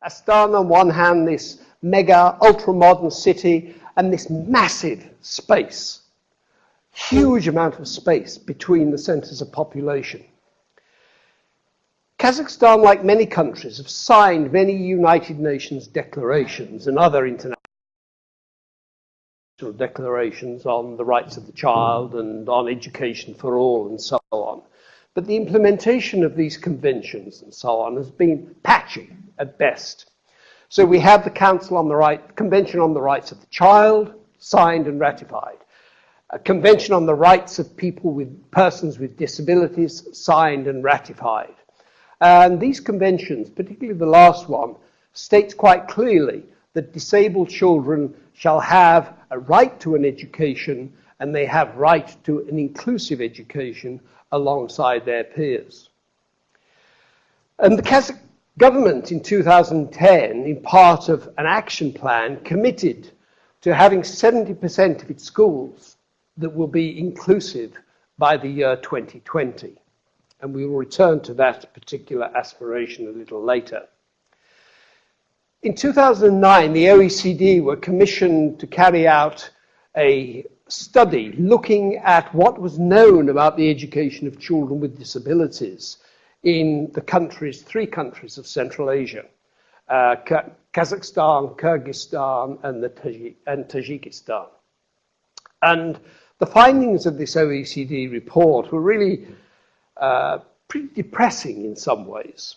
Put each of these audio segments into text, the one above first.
Astana on one hand, this mega ultra-modern city, and this massive space, huge amount of space between the centers of population. Kazakhstan, like many countries, have signed many United Nations declarations and other international declarations on the rights of the child and on education for all and so on. But the implementation of these conventions and so on has been patchy at best. So we have the Convention on the Rights of the Child, signed and ratified. A Convention on the Rights of Persons with Disabilities, signed and ratified. And these conventions, particularly the last one, states quite clearly that disabled children shall have a right to an education, and they have right to an inclusive education alongside their peers. And the Kazakh government in 2010, in part of an action plan, committed to having 70% of its schools that will be inclusive by the year 2020. And we will return to that particular aspiration a little later. In 2009, the OECD were commissioned to carry out a study looking at what was known about the education of children with disabilities in the three countries of Central Asia, Kazakhstan, Kyrgyzstan, and Tajikistan. And the findings of this OECD report were really pretty depressing in some ways.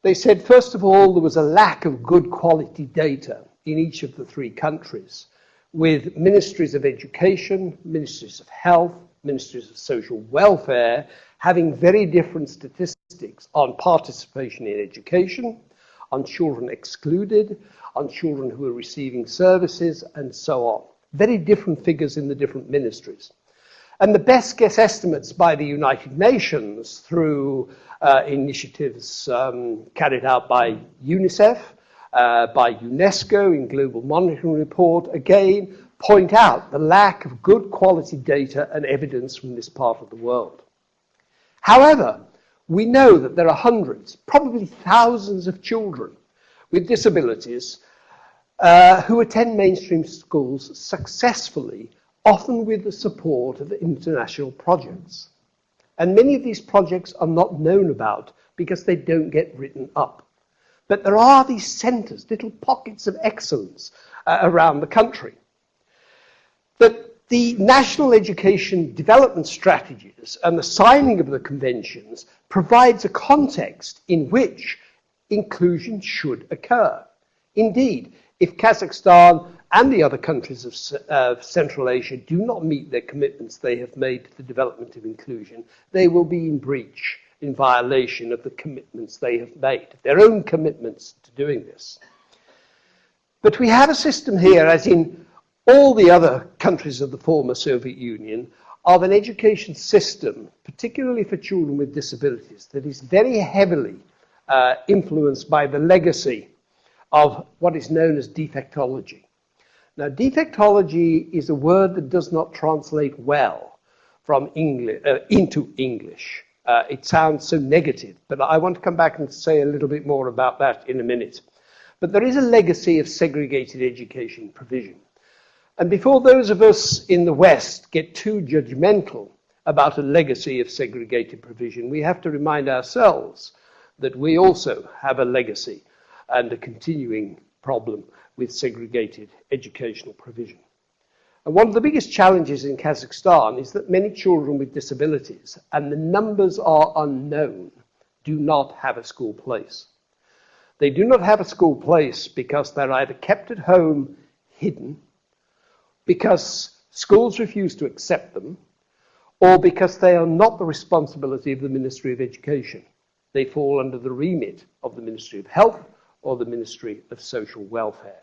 They said, first of all, there was a lack of good quality data in each of the three countries, with ministries of education, ministries of health, ministries of social welfare having very different statistics on participation in education, on children excluded, on children who are receiving services, and so on. Very different figures in the different ministries. And the best guess estimates by the United Nations through initiatives carried out by UNICEF, by UNESCO in Global Monitoring Report, again, point out the lack of good quality data and evidence from this part of the world. However, we know that there are hundreds, probably thousands of children with disabilities who attend mainstream schools successfully, often with the support of international projects. And many of these projects are not known about because they don't get written up. But there are these centers, little pockets of excellence around the country. But the national education development strategies and the signing of the conventions provides a context in which inclusion should occur. Indeed, if Kazakhstan and the other countries of Central Asia do not meet their commitments they have made to the development of inclusion, they will be in breach, in violation of the commitments they have made, their own commitments to doing this. But we have a system here, as in all the other countries of the former Soviet Union, of an education system, particularly for children with disabilities, that is very heavily influenced by the legacy of what is known as defectology. Now, defectology is a word that does not translate well from English into English. It sounds so negative, but I want to come back and say a little bit more about that in a minute. But there is a legacy of segregated education provision. And before those of us in the West get too judgmental about a legacy of segregated provision, we have to remind ourselves that we also have a legacy and a continuing problem with segregated educational provision. And one of the biggest challenges in Kazakhstan is that many children with disabilities, and the numbers are unknown, do not have a school place. They do not have a school place because they're either kept at home hidden, because schools refuse to accept them, or because they are not the responsibility of the Ministry of Education. They fall under the remit of the Ministry of Health or the Ministry of Social Welfare.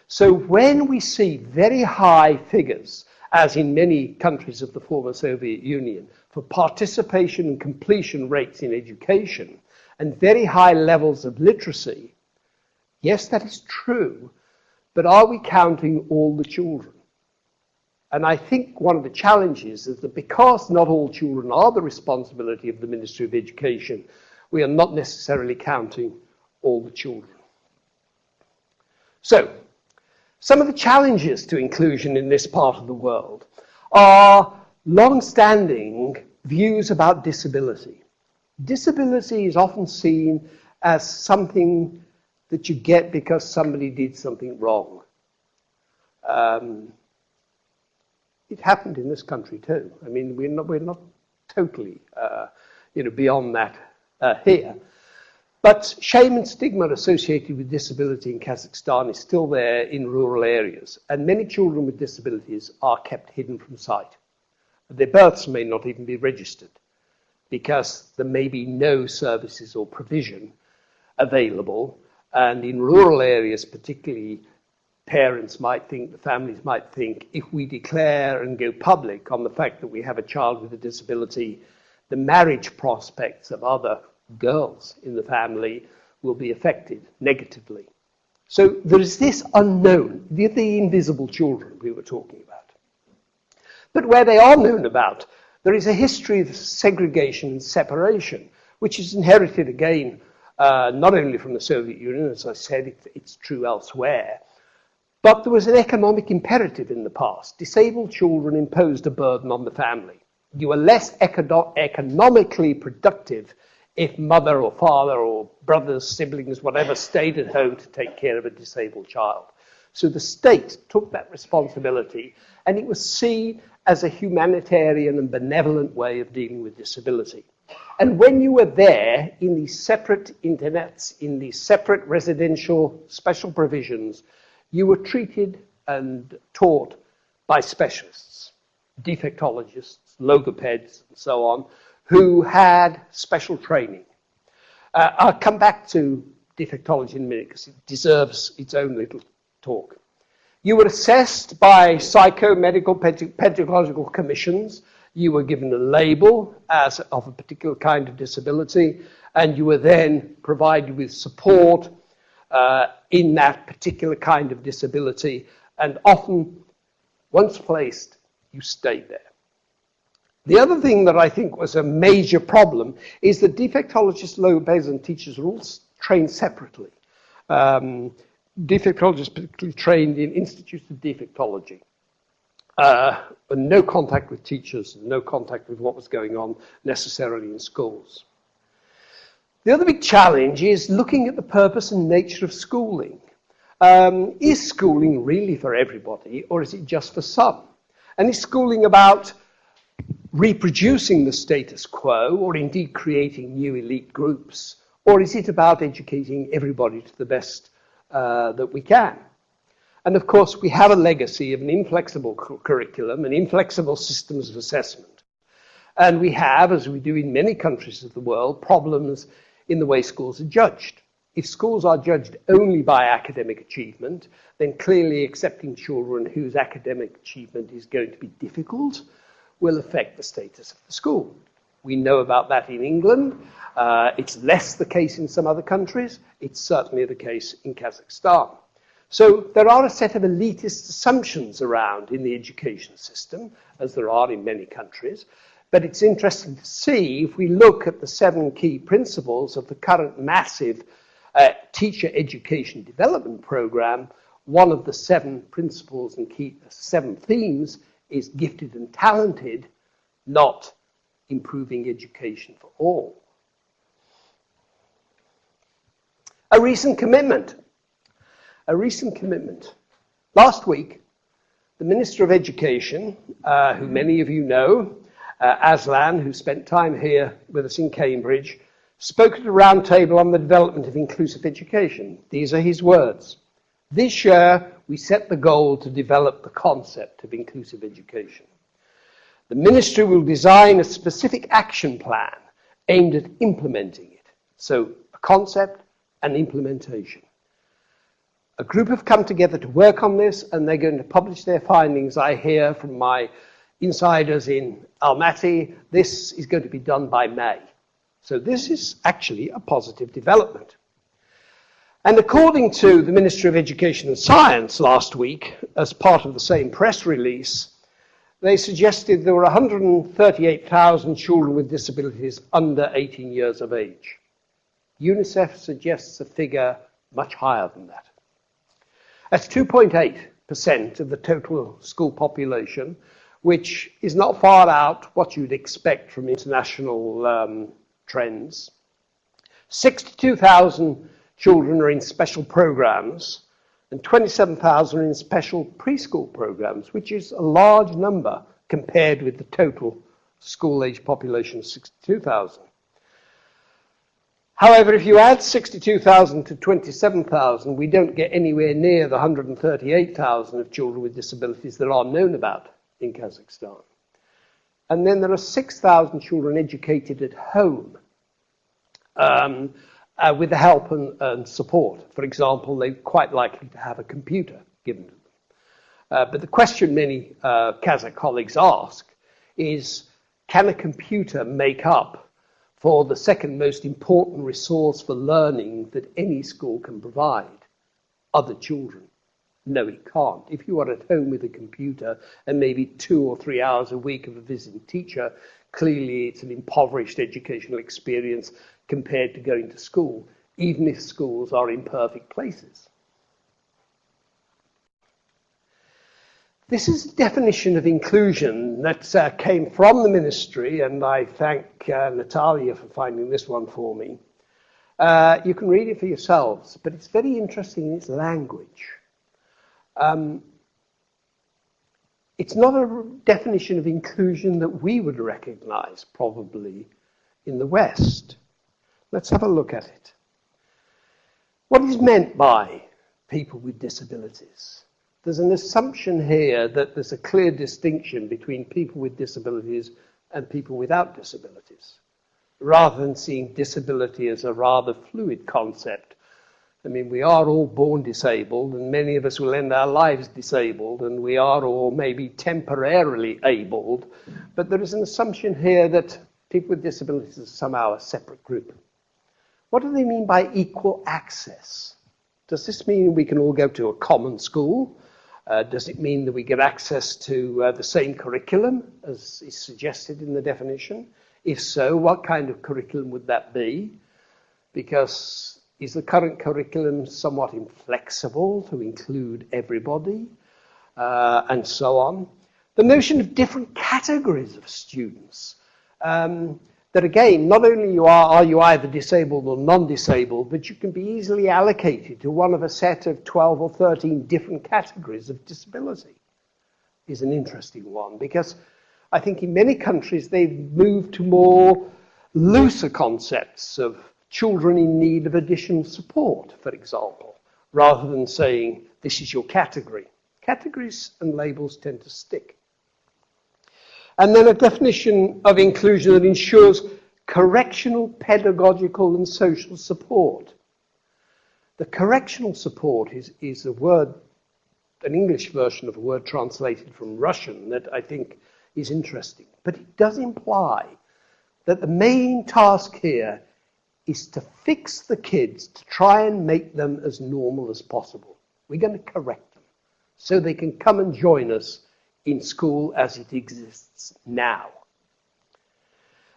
So when we see very high figures, as in many countries of the former Soviet Union, for participation and completion rates in education, and very high levels of literacy, yes, that is true, but are we counting all the children? And I think one of the challenges is that because not all children are the responsibility of the Ministry of Education, we are not necessarily counting all the children. So, some of the challenges to inclusion in this part of the world are long-standing views about disability. Disability is often seen as something that you get because somebody did something wrong. It happened in this country too. I mean, we're not totally beyond that here. But shame and stigma associated with disability in Kazakhstan is still there in rural areas, and many children with disabilities are kept hidden from sight. Their births may not even be registered because there may be no services or provision available, and in rural areas particularly, parents might think, the families might think, if we declare and go public on the fact that we have a child with a disability, the marriage prospects of other girls in the family will be affected negatively. So there is this unknown, the invisible children we were talking about. But where they are known about, there is a history of segregation and separation, which is inherited again, not only from the Soviet Union, as I said, it's true elsewhere, but there was an economic imperative in the past. Disabled children imposed a burden on the family. You were less economically productive if mother or father or brothers, siblings, whatever, stayed at home to take care of a disabled child. So the state took that responsibility, and it was seen as a humanitarian and benevolent way of dealing with disability. And when you were there in these separate internets, in these separate residential special provisions, you were treated and taught by specialists, defectologists, logopeds, and so on, who had special training. I'll come back to defectology in a minute because it deserves its own little talk. You were assessed by psychomedical pedagogical commissions. You were given a label as of a particular kind of disability, and you were then provided with support in that particular kind of disability, and often, once placed, you stayed there. The other thing that I think was a major problem is that defectologists, logopeds, and teachers are all trained separately. Defectologists particularly trained in institutes of defectology. But no contact with teachers, no contact with what was going on necessarily in schools. The other big challenge is looking at the purpose and nature of schooling. Is schooling really for everybody, or is it just for some? And is schooling about reproducing the status quo, or indeed creating new elite groups? Or is it about educating everybody to the best that we can? And of course, we have a legacy of an inflexible curriculum and inflexible systems of assessment. And we have, as we do in many countries of the world, problems in the way schools are judged. If schools are judged only by academic achievement, then clearly accepting children whose academic achievement is going to be difficult will affect the status of the school. We know about that in England. It's less the case in some other countries. It's certainly the case in Kazakhstan. So there are a set of elitist assumptions around in the education system, as there are in many countries. But it's interesting to see, if we look at the 7 key principles of the current massive teacher education development program, one of the 7 principles and 7 themes is gifted and talented, not improving education for all. A recent commitment. Last week, the Minister of Education, who many of you know, Aslan, who spent time here with us in Cambridge, spoke at a round table on the development of inclusive education. These are his words. This year, we set the goal to develop the concept of inclusive education. The ministry will design a specific action plan aimed at implementing it. So, a concept and implementation. A group have come together to work on this, and they're going to publish their findings. I hear from my insiders in Almaty, this is going to be done by May. So this is actually a positive development. And according to the Ministry of Education and Science last week, as part of the same press release, they suggested there were 138,000 children with disabilities under 18 years of age. UNICEF suggests a figure much higher than that. That's 2.8% of the total school population, which is not far out what you'd expect from international trends. 62,000 children are in special programs, and 27,000 are in special preschool programs, which is a large number compared with the total school-age population of 62,000. However, if you add 62,000 to 27,000, we don't get anywhere near the 138,000 of children with disabilities that are known about in Kazakhstan. And then there are 6,000 children educated at home with the help and support. For example, they're quite likely to have a computer given to them. But the question many Kazakh colleagues ask is, can a computer make up for the second most important resource for learning that any school can provide? Other children. No, it can't. If you are at home with a computer and maybe 2 or 3 hours a week of a visiting teacher, clearly it's an impoverished educational experience compared to going to school, even if schools are imperfect places. This is a definition of inclusion that came from the ministry, and I thank Natalia for finding this one for me. You can read it for yourselves, but it's very interesting in its language. It's not a definition of inclusion that we would recognize, probably, in the West. Let's have a look at it. What is meant by people with disabilities? There's an assumption here that there's a clear distinction between people with disabilities and people without disabilities, rather than seeing disability as a rather fluid concept. I mean, we are all born disabled, and many of us will end our lives disabled, and we are all maybe temporarily abled, but there is an assumption here that people with disabilities are somehow a separate group. What do they mean by equal access? Does this mean we can all go to a common school? Does it mean that we get access to the same curriculum as is suggested in the definition? If so, what kind of curriculum would that be? Because is the current curriculum somewhat inflexible to include everybody? And so on. The notion of different categories of students. That again, not only are you either disabled or non-disabled, but you can be easily allocated to one of a set of 12 or 13 different categories of disability, is an interesting one, because I think in many countries they've moved to more looser concepts of children in need of additional support, for example, rather than saying this is your category. Categories and labels tend to stick. And then a definition of inclusion that ensures correctional, pedagogical, and social support. The correctional support is a word, an English version of a word translated from Russian that I think is interesting. But it does imply that the main task here is to fix the kids, to try and make them as normal as possible. We're going to correct them so they can come and join us in school as it exists now.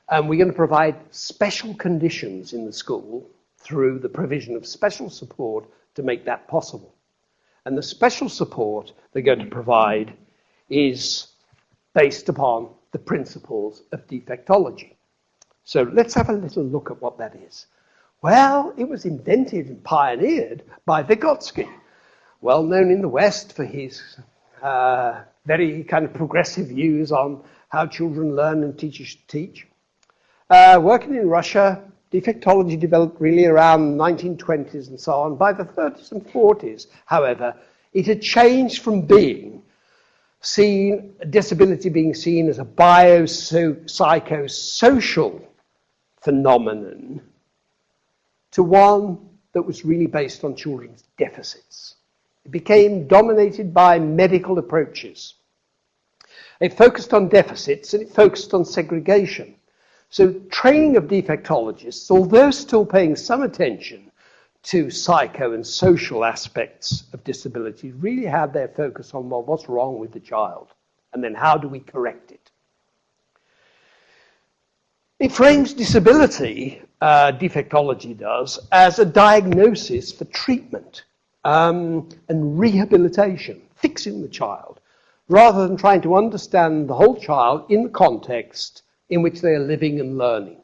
And we're going to provide special conditions in the school through the provision of special support to make that possible. And the special support they're going to provide is based upon the principles of defectology. So let's have a little look at what that is. Well, it was invented and pioneered by Vygotsky, well known in the West for his very kind of progressive views on how children learn and teachers should teach. Working in Russia, defectology developed really around the 1920s and so on. By the 30s and 40s, however, it had changed from being seen, disability being seen as a psychosocial phenomenon to one that was really based on children's deficits. It became dominated by medical approaches. It focused on deficits and it focused on segregation. So training of defectologists, although still paying some attention to psycho and social aspects of disability, really had their focus on, well, what's wrong with the child? And then how do we correct it? It frames disability, defectology does, as a diagnosis for treatment. and rehabilitation, fixing the child, rather than trying to understand the whole child in the context in which they are living and learning.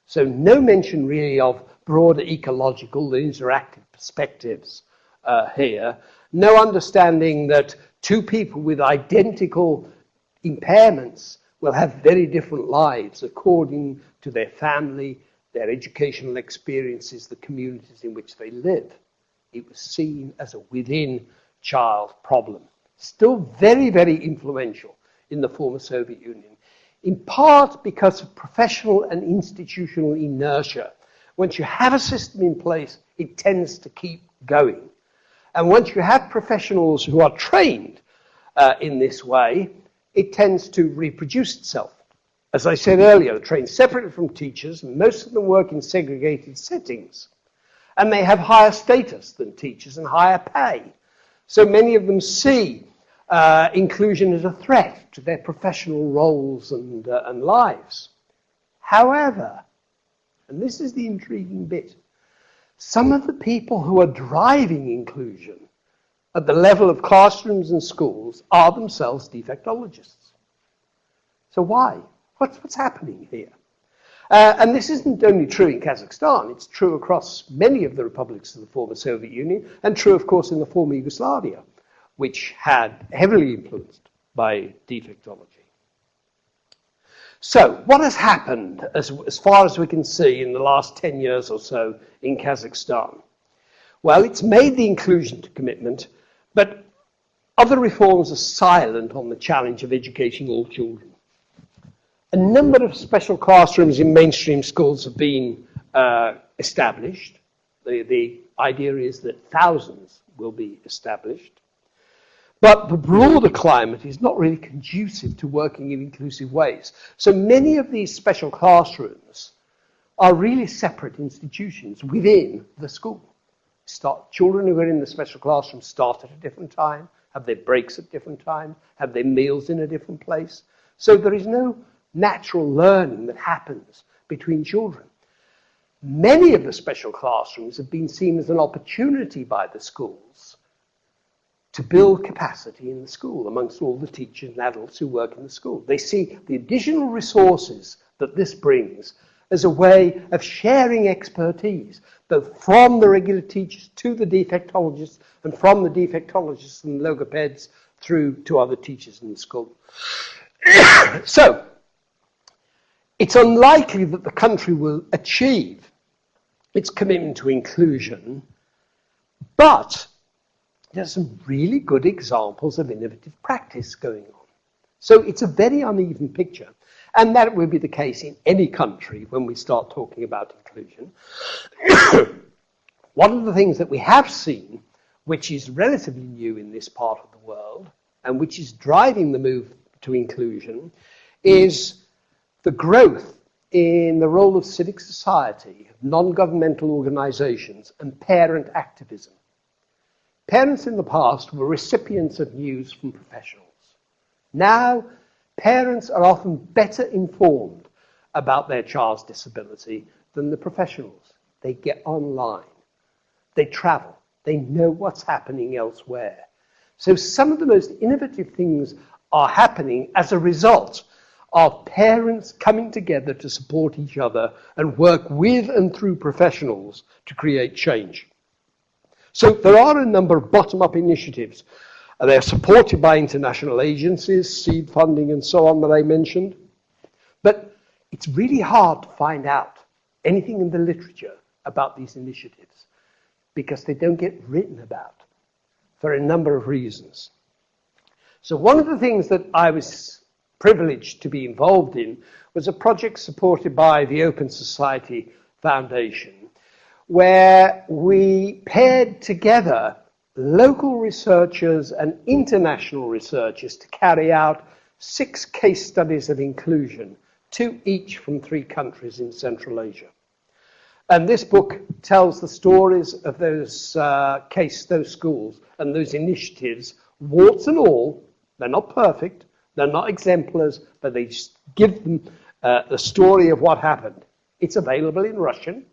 So no mention really of broader ecological and interactive perspectives here. No understanding that two people with identical impairments will have very different lives according to their family, their educational experiences, the communities in which they live. It was seen as a within-child problem. Still very, very influential in the former Soviet Union, in part because of professional and institutional inertia. Once you have a system in place, it tends to keep going. And once you have professionals who are trained in this way, it tends to reproduce itself. As I said earlier, they're trained separately from teachers, and most of them work in segregated settings. And they have higher status than teachers and higher pay. So many of them see inclusion as a threat to their professional roles and lives. However, and this is the intriguing bit, some of the people who are driving inclusion at the level of classrooms and schools are themselves defectologists. So why? What's happening here? And this isn't only true in Kazakhstan, it's true across many of the republics of the former Soviet Union, and true, of course, in the former Yugoslavia, which had heavily influenced by defectology. So, what has happened, as far as we can see, in the last 10 years or so in Kazakhstan? Well, it's made the inclusion commitment, but other reforms are silent on the challenge of educating all children. A number of special classrooms in mainstream schools have been established. The idea is that thousands will be established. But the broader climate is not really conducive to working in inclusive ways. So many of these special classrooms are really separate institutions within the school. Children who are in the special classroom start at a different time, have their breaks at different times, have their meals in a different place. So there is no natural learning that happens between children. Many of the special classrooms have been seen as an opportunity by the schools to build capacity in the school amongst all the teachers and adults who work in the school. They see the additional resources that this brings as a way of sharing expertise, both from the regular teachers to the defectologists, and from the defectologists and logopeds through to other teachers in the school. So, it's unlikely that the country will achieve its commitment to inclusion, but there's some really good examples of innovative practice going on. So it's a very uneven picture, and that will be the case in any country when we start talking about inclusion. One of the things that we have seen, which is relatively new in this part of the world, and which is driving the move to inclusion, is the growth in the role of civic society, non-governmental organizations, and parent activism. Parents in the past were recipients of news from professionals. Now, parents are often better informed about their child's disability than the professionals. They get online. They travel. They know what's happening elsewhere. So some of the most innovative things are happening as a result of parents coming together to support each other and work with and through professionals to create change. So there are a number of bottom-up initiatives. They're supported by international agencies, seed funding and so on that I mentioned. But it's really hard to find out anything in the literature about these initiatives because they don't get written about for a number of reasons. So one of the things that I was privileged to be involved in was a project supported by the Open Society Foundation, where we paired together local researchers and international researchers to carry out 6 case studies of inclusion, 2 each from 3 countries in Central Asia. And this book tells the stories of those schools and those initiatives, warts and all. They're not perfect, they're not exemplars, but they just give them the story of what happened. It's available in Russian,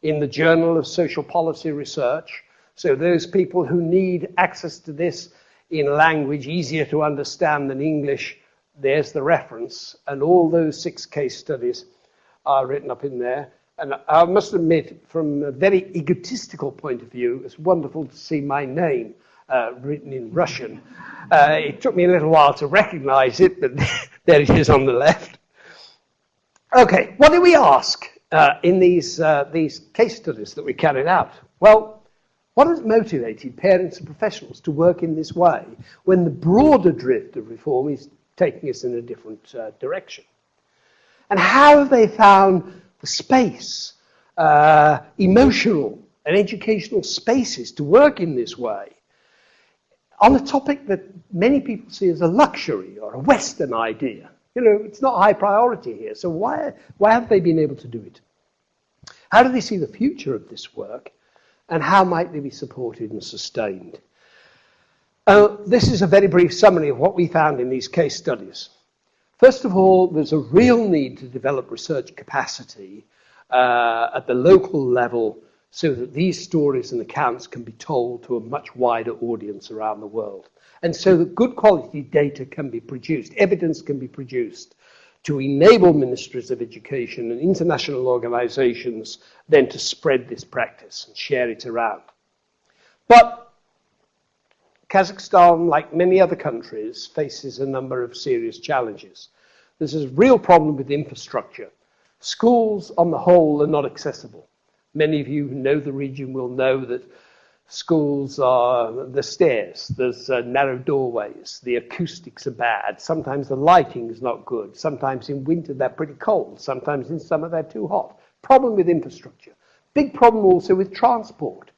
in the Journal of Social Policy Research. So those people who need access to this in a language easier to understand than English, there's the reference. And all those 6 case studies are written up in there. And I must admit, from a very egotistical point of view, it's wonderful to see my name written in Russian. It took me a little while to recognize it, but there it is on the left. Okay, what did we ask in these case studies that we carried out? Well, what has motivated parents and professionals to work in this way when the broader drift of reform is taking us in a different direction? And how have they found the space, emotional and educational spaces to work in this way on a topic that many people see as a luxury or a Western idea? You know, it's not high priority here, so why have they been able to do it? How do they see the future of this work, and how might they be supported and sustained? This is a very brief summary of what we found in these case studies. First of all, there's a real need to develop research capacity at the local level so that these stories and accounts can be told to a much wider audience around the world. And so that good quality data can be produced, evidence can be produced to enable ministries of education and international organizations then to spread this practice and share it around. But Kazakhstan, like many other countries, faces a number of serious challenges. There's a real problem with infrastructure. Schools, on the whole, are not accessible. Many of you who know the region will know that schools are the stairs, there's narrow doorways, the acoustics are bad, sometimes the lighting is not good, sometimes in winter they're pretty cold, sometimes in summer they're too hot. Problem with infrastructure. Big problem also with transport.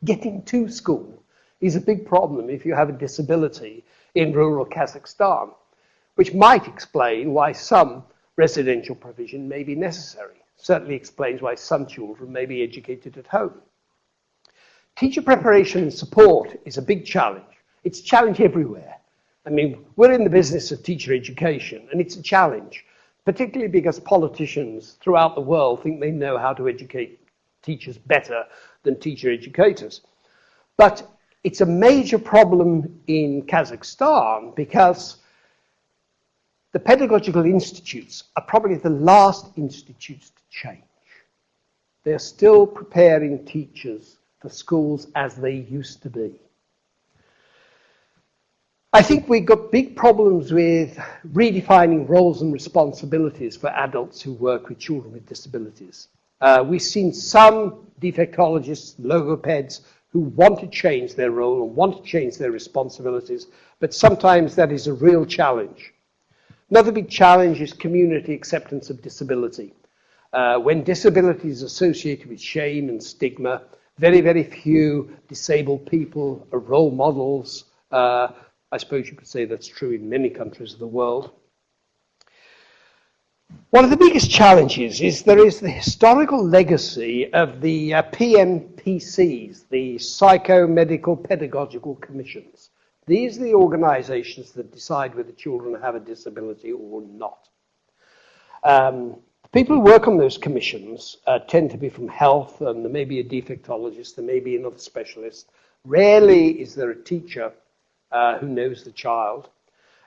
Getting to school is a big problem if you have a disability in rural Kazakhstan, which might explain why some residential provision may be necessary. Certainly explains why some children may be educated at home. Teacher preparation and support is a big challenge. It's a challenge everywhere. I mean, we're in the business of teacher education, and it's a challenge, particularly because politicians throughout the world think they know how to educate teachers better than teacher educators. But it's a major problem in Kazakhstan because the pedagogical institutes are probably the last institutes to change. They're still preparing teachers for schools as they used to be. I think we've got big problems with redefining roles and responsibilities for adults who work with children with disabilities. We've seen some defectologists, logopeds, who want to change their role and want to change their responsibilities, but sometimes that is a real challenge. Another big challenge is community acceptance of disability. When disability is associated with shame and stigma, very, very few disabled people are role models. I suppose you could say that's true in many countries of the world. One of the biggest challenges is there is the historical legacy of the PMPCs, the Psychomedical Pedagogical Commissions. These are the organizations that decide whether children have a disability or not. People who work on those commissions tend to be from health, and there may be a defectologist, there may be another specialist. Rarely is there a teacher who knows the child,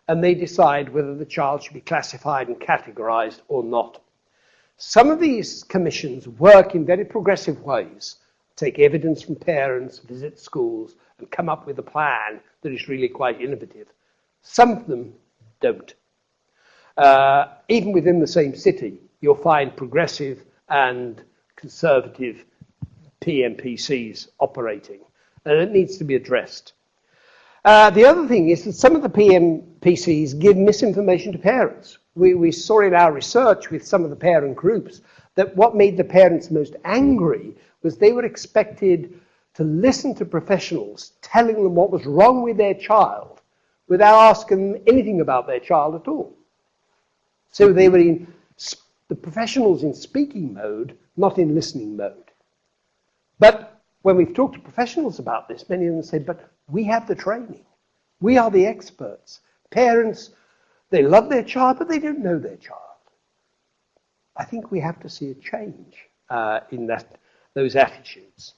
and they decide whether the child should be classified and categorized or not. Some of these commissions work in very progressive ways, take evidence from parents, visit schools, and come up with a plan that is really quite innovative. Some of them don't. Even within the same city, you'll find progressive and conservative PMPCs operating, and it needs to be addressed. The other thing is that some of the PMPCs give misinformation to parents. We saw in our research with some of the parent groups that what made the parents most angry was they were expected to listen to professionals telling them what was wrong with their child without asking them anything about their child at all. So they were in the professionals in speaking mode, not in listening mode. But when we've talked to professionals about this, many of them say, but we have the training. We are the experts. Parents, they love their child, but they don't know their child. I think we have to see a change in those attitudes.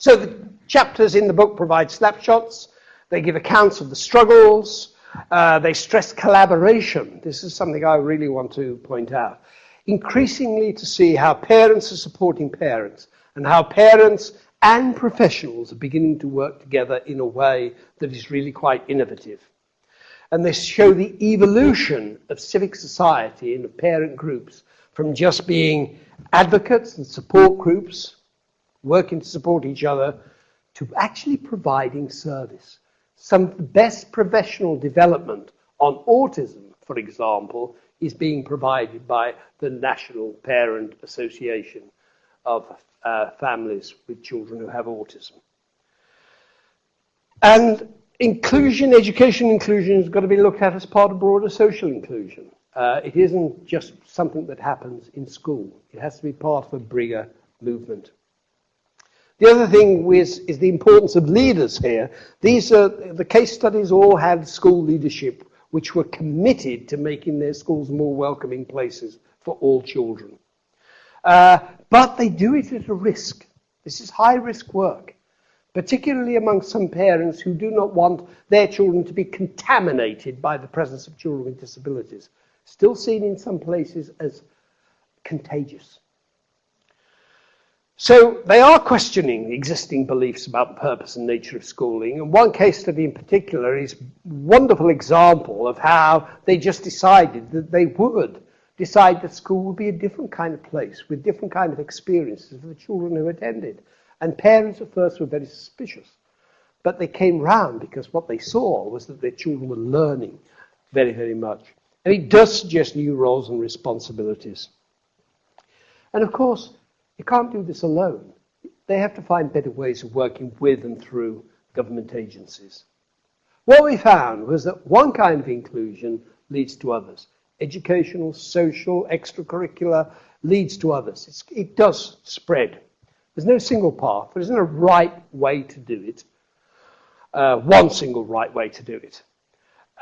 So the chapters in the book provide snapshots. They give accounts of the struggles. They stress collaboration. This is something I really want to point out. Increasingly to see how parents are supporting parents and how parents and professionals are beginning to work together in a way that is really quite innovative. And they show the evolution of civic society and of parent groups from just being advocates and support groups working to support each other to actually providing service. Some of the best professional development on autism, for example, is being provided by the National Parent Association of families with children who have autism. And inclusion, education inclusion, has got to be looked at as part of broader social inclusion. It isn't just something that happens in school. It has to be part of a bigger movement. The other thing is the importance of leaders here. These are the case studies all had school leadership which were committed to making their schools more welcoming places for all children. But they do it at a risk. This is high-risk work, particularly among some parents who do not want their children to be contaminated by the presence of children with disabilities, still seen in some places as contagious. So they are questioning existing beliefs about the purpose and nature of schooling, and one case study in particular is a wonderful example of how they just decided that they would decide that school would be a different kind of place with different kind of experiences for the children who attended. And parents at first were very suspicious, but they came round because what they saw was that their children were learning very, very much. And it does suggest new roles and responsibilities. And of course, you can't do this alone. They have to find better ways of working with and through government agencies. What we found was that one kind of inclusion leads to others. Educational, social, extracurricular leads to others. It does spread. There's no single path. There isn't a right way to do it. One single right way to do it.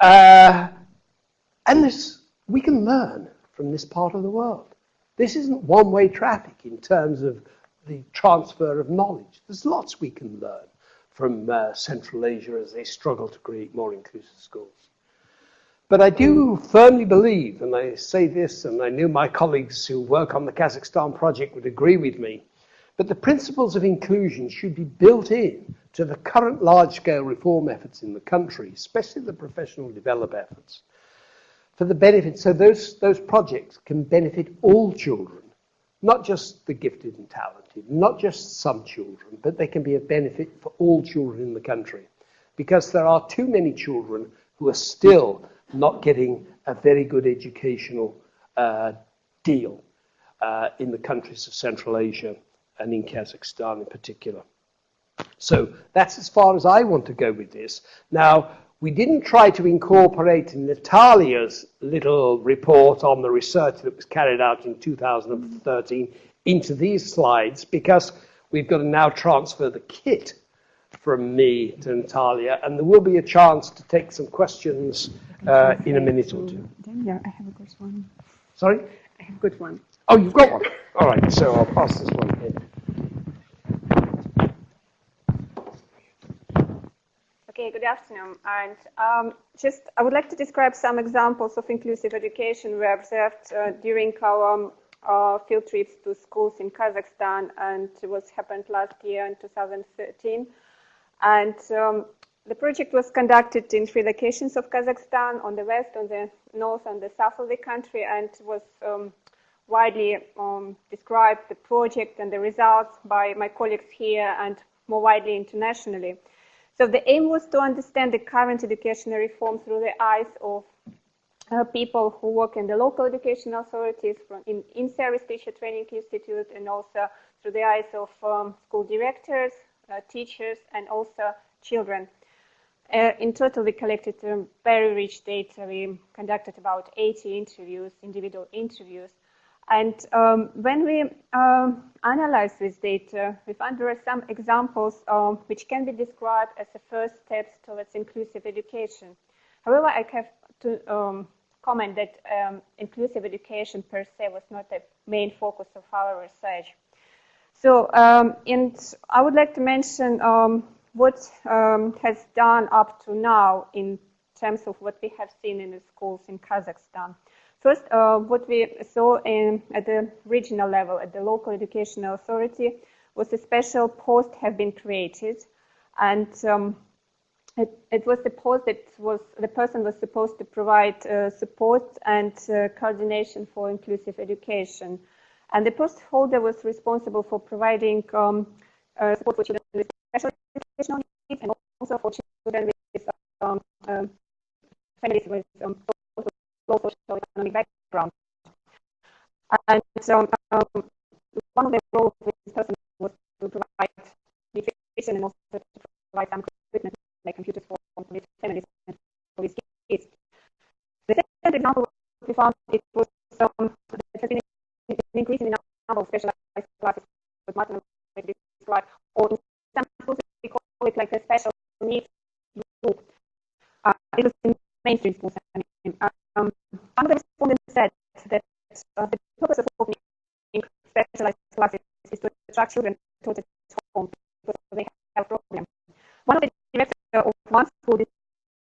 And we can learn from this part of the world. This isn't one-way traffic in terms of the transfer of knowledge. There's lots we can learn from Central Asia as they struggle to create more inclusive schools. But I do firmly believe, and I say this, and I know my colleagues who work on the Kazakhstan project would agree with me, but the principles of inclusion should be built in to the current large-scale reform efforts in the country, especially the professional development efforts, for the benefit, so those projects can benefit all children, not just the gifted and talented, not just some children, but they can be a benefit for all children in the country, because there are too many children who are still not getting a very good educational deal in the countries of Central Asia and in Kazakhstan in particular. So that's as far as I want to go with this. Now, we didn't try to incorporate Natalia's little report on the research that was carried out in 2013 into these slides because we've got to now transfer the kit from me to Natalia, and there will be a chance to take some questions in a minute or two. Yeah, I have a good one. Sorry? I have a good one. Oh, you've got one? All right, so I'll pass this one here. Okay, good afternoon. And I would like to describe some examples of inclusive education we observed during our field trips to schools in Kazakhstan, and it was happened last year in 2013. And the project was conducted in 3 locations of Kazakhstan, on the west, on the north, and the south of the country, and was widely described, the project and the results, by my colleagues here and more widely internationally. So the aim was to understand the current educational reform through the eyes of people who work in the local education authorities, in Service Teacher Training Institute, and also through the eyes of school directors, teachers, and also children. In total, we collected very rich data. We conducted about 80 interviews, individual interviews. And when we analyzed this data, we found there are some examples which can be described as the first steps towards inclusive education. However, I have to comment that inclusive education per se was not the main focus of our research. So, and I would like to mention what has done up to now in terms of what we have seen in the schools in Kazakhstan. First, what we saw at the regional level, at the local educational authority, was a special post have been created, and it was the post that the person was supposed to provide support and coordination for inclusive education. And the post holder was responsible for providing support for children with special educational needs and also for children with families with low social economic background. And one of the roles of this person was to provide nutrition and also to provide some equipment like computers for these families and for these kids. The second example we found it was there has been an increase in the number of specialized classes with Martin described, or in some schools we call it like the special needs group. It was in mainstream schools. One of the respondents said that the purpose of opening specialized classes is to attract children to the home because they have a problem. One of the directors of one school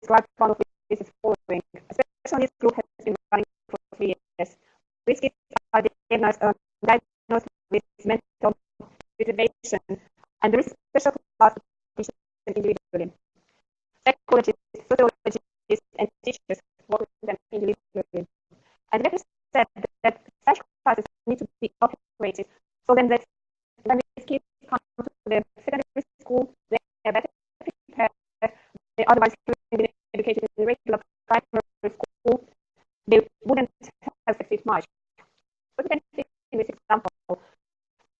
described one of these as following. A special needs group has been running for 3 years. These kids are diagnosed with mental retardation, and there is special class teaching individually. Psychologists, sociologists, and teachers work with them individually. And the said that such classes need to be operated so then that when these kids come to the secondary school, they are better prepared. They otherwise have been educated in the regular primary school. They wouldn't have succeeded much. What you can see in this example,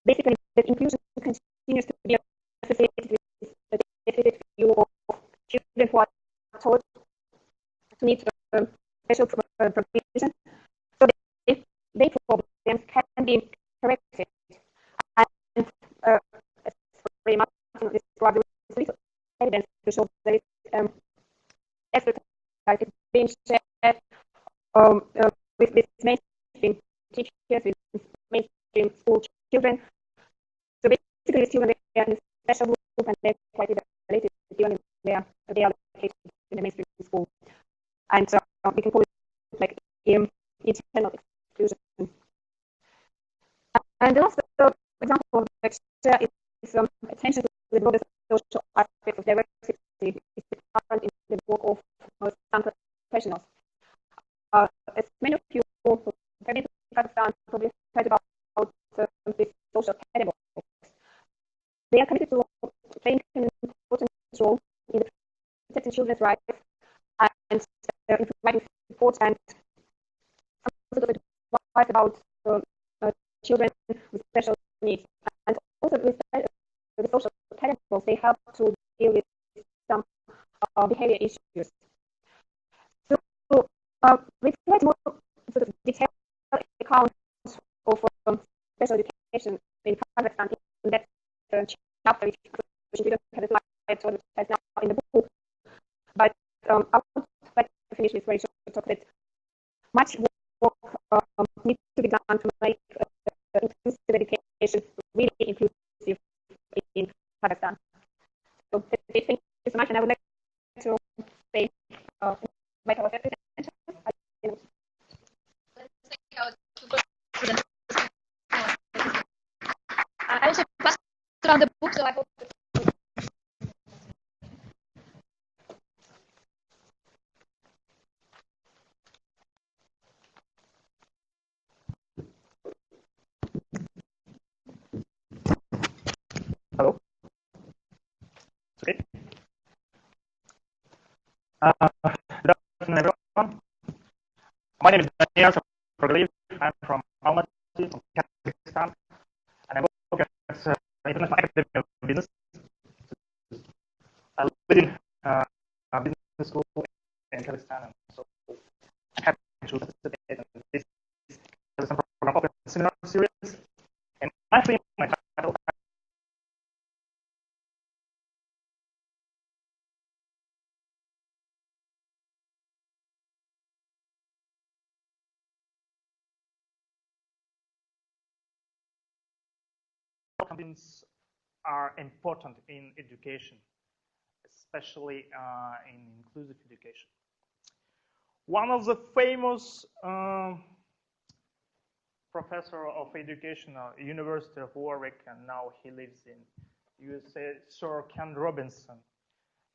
basically, that inclusion continues to be associated with the deficit view of children who are taught to need special provision. So their problems can be corrected. And as very much described, there is little evidence to show that expertise is being shared with mainstream teachers, with mainstream school children. So basically, the children they are in a special group and they're quite related to children they are located in the mainstream school. And we can call it like internal exclusion. And the last example of the share is attention to the broader social aspects of diversity is apparent in the work of some professionals. As many of you who have been to Kazakhstan probably heard about the social pedagogues. They are committed to playing an important role in protecting children's rights and in providing support and some sort of advice about children with special needs. And also with the social pedagogues, they help to deal with some behavior issues. So we provide more sort of detailed accounts of special education in Kazakhstan in that chapter, which we don't have a slide to advertise now in the book. But I would like to finish this very short talk that much work needs to be done to make inclusive education really inclusive in Kazakhstan. So thank you so much, and I would like to say invite our representatives. I also passed around the book, so I hope. Hello. Okay. Good afternoon, everyone. My name is Daniel Shokrogliv. I'm from Almaty, from Kazakhstan, and I work as International Academy of Business. I live in a business school in Kazakhstan, so I'm happy to participate in this Kazakhstan program of a seminar series. And actually, my title conditions are important in education, especially in inclusive education. One of the famous professor of education at University of Warwick, and now he lives in USA, Sir Ken Robinson.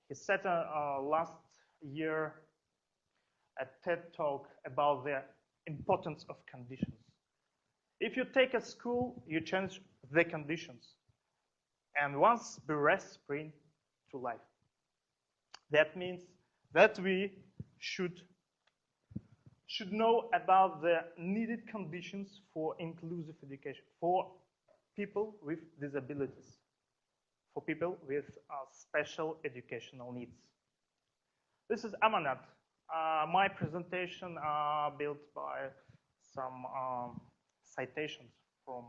He said last year a TED talk about the importance of conditions. If you take a school, you change the conditions. And once berets spring to life. That means that we should know about the needed conditions for inclusive education, for people with disabilities, for people with special educational needs. This is Amanat. My presentation built by some citations from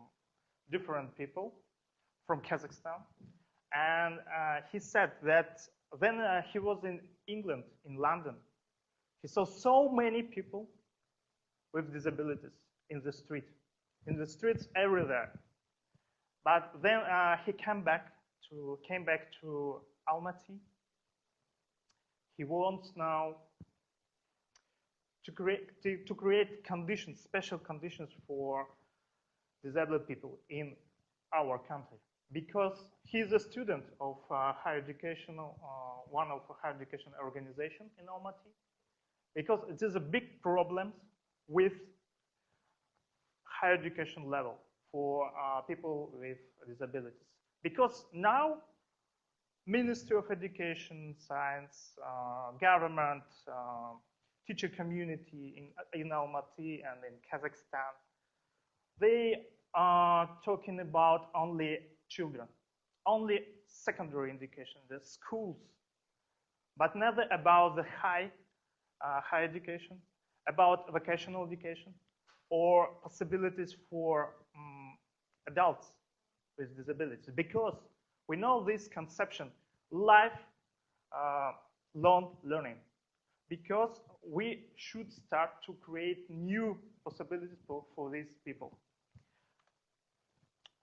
different people from Kazakhstan. And he said that when he was in England, in London, he saw so many people with disabilities in the streets everywhere. But then he came back to Almaty. He wants now to create conditions, special conditions for disabled people in our country, because he's a student of higher educational, one of higher education organization in Almaty, because it is a big problem with higher education level for people with disabilities. Because now, Ministry of Education, Science, government, teacher community in Almaty and in Kazakhstan, they are talking about only children, only secondary education, the schools, but never about the high education, about vocational education, or possibilities for adults with disabilities. Because we know this conception, lifelong learning, because we should start to create new possibilities for these people.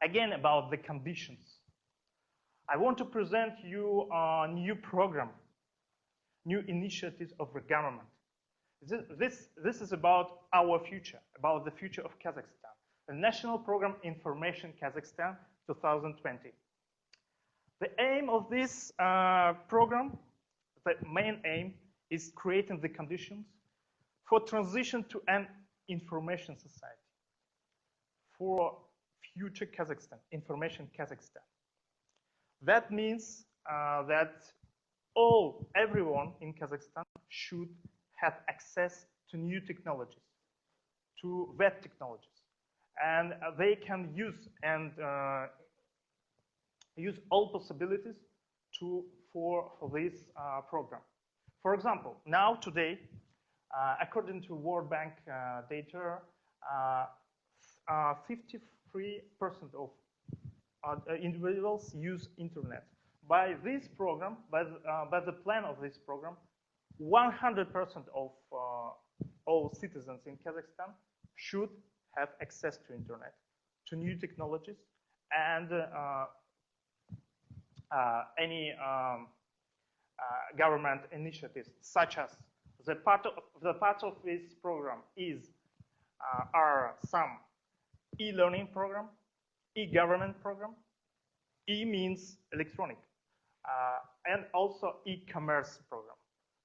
Again, about the conditions. I want to present you a new program, new initiatives of the government. This is about our future, about the future of Kazakhstan. The National Program Information Kazakhstan 2020. The aim of this program, the main aim, is creating the conditions for transition to an information society, for future Kazakhstan, information Kazakhstan. That means that everyone in Kazakhstan should have access to new technologies, to web technologies, and they can use all possibilities for this program. For example, now today, according to World Bank data, 53% of individuals use internet. By this program, by the plan of this program, 100% of all citizens in Kazakhstan should have access to internet, to new technologies, and any government initiatives, such as the part of this program are some e-learning program, e-government program. E means electronic, and also e-commerce program.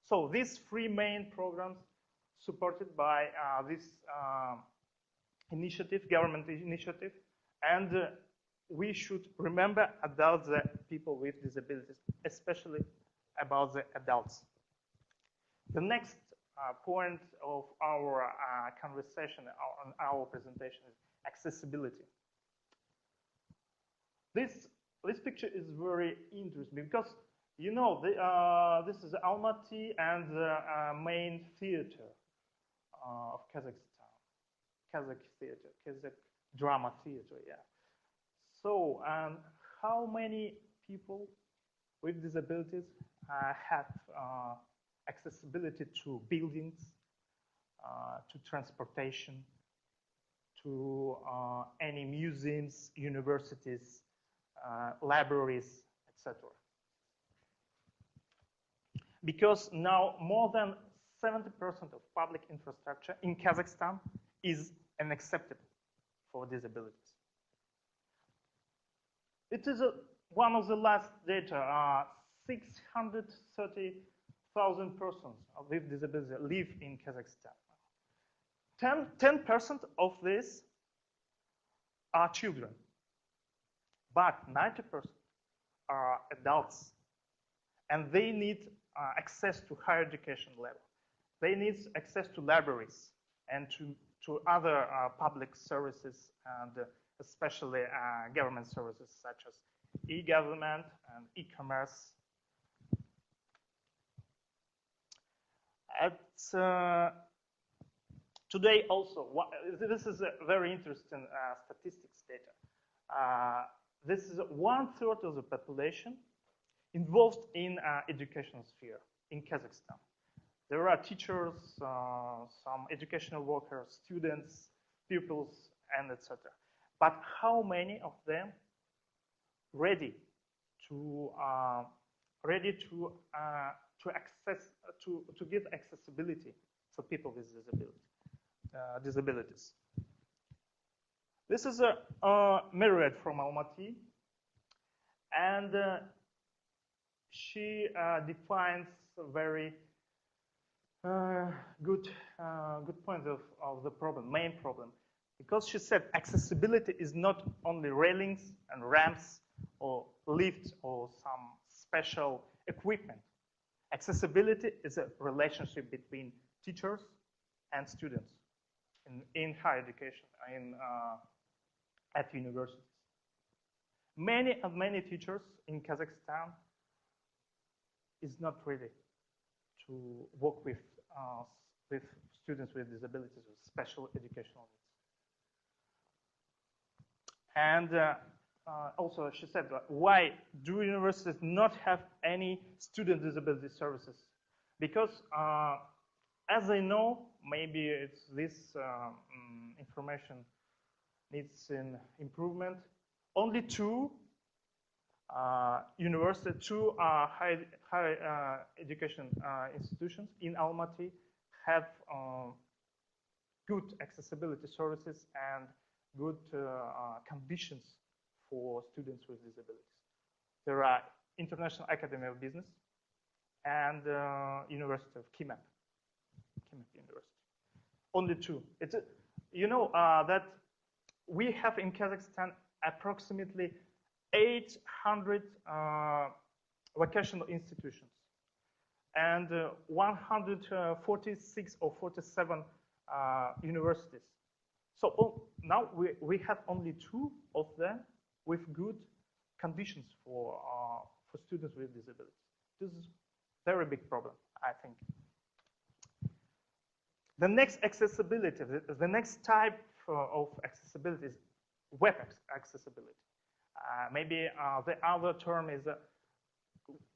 So these three main programs supported by this initiative, government initiative, and we should remember about the people with disabilities, especially about the adults. The next point of our conversation, on our presentation, is accessibility. This picture is very interesting because, you know, this is Almaty and the main theater of Kazakhstan, Kazakh theater, Kazakh drama theater, yeah. So, how many people with disabilities have accessibility to buildings, to transportation, to any museums, universities, libraries, etc. Because now more than 70% of public infrastructure in Kazakhstan is unacceptable for disabilities. It is one of the last data, 630,000 persons with disability live in Kazakhstan. 10% of this are children, but 90% are adults, and they need access to higher education level. They need access to libraries and to other public services, and especially government services such as e-government and e-commerce. Today also, this is a very interesting statistics data. This is 1/3 of the population involved in education sphere in Kazakhstan. There are teachers, some educational workers, students, pupils, and etc. But how many of them ready to give accessibility for people with disabilities? This is a Myriad from Almaty, and she defines a very good point of the problem, main problem, because she said accessibility is not only railings and ramps or lifts or some special equipment. Accessibility is a relationship between teachers and students in higher education, at universities. Many teachers in Kazakhstan is not ready to work with students with disabilities, with special educational needs. And also, she said, why do universities not have any student disability services? Because, as I know, maybe it's this information needs an improvement. Only two higher education institutions in Almaty have good accessibility services and good conditions for students with disabilities. There are International Academy of Business and University of Kimep University. Only two. It's that we have in Kazakhstan approximately 800 vocational institutions and 146 or 47 universities. So now we have only two of them with good conditions for students with disabilities. This is a very big problem, I think. The next accessibility, the next type of accessibility is web accessibility. Maybe the other term is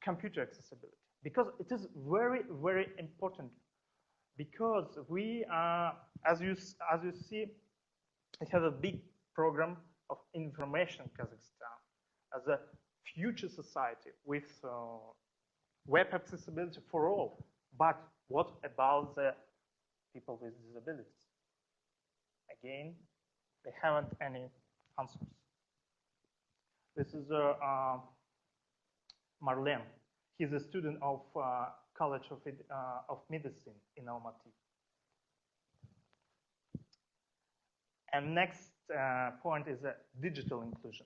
computer accessibility, because it is very, very important. Because we, as you see, we have a big program of information in Kazakhstan as a future society with web accessibility for all. But what about the people with disabilities? Again, they haven't any answers. This is Marlene. He's a student of College of Medicine in Almaty. And next point is digital inclusion,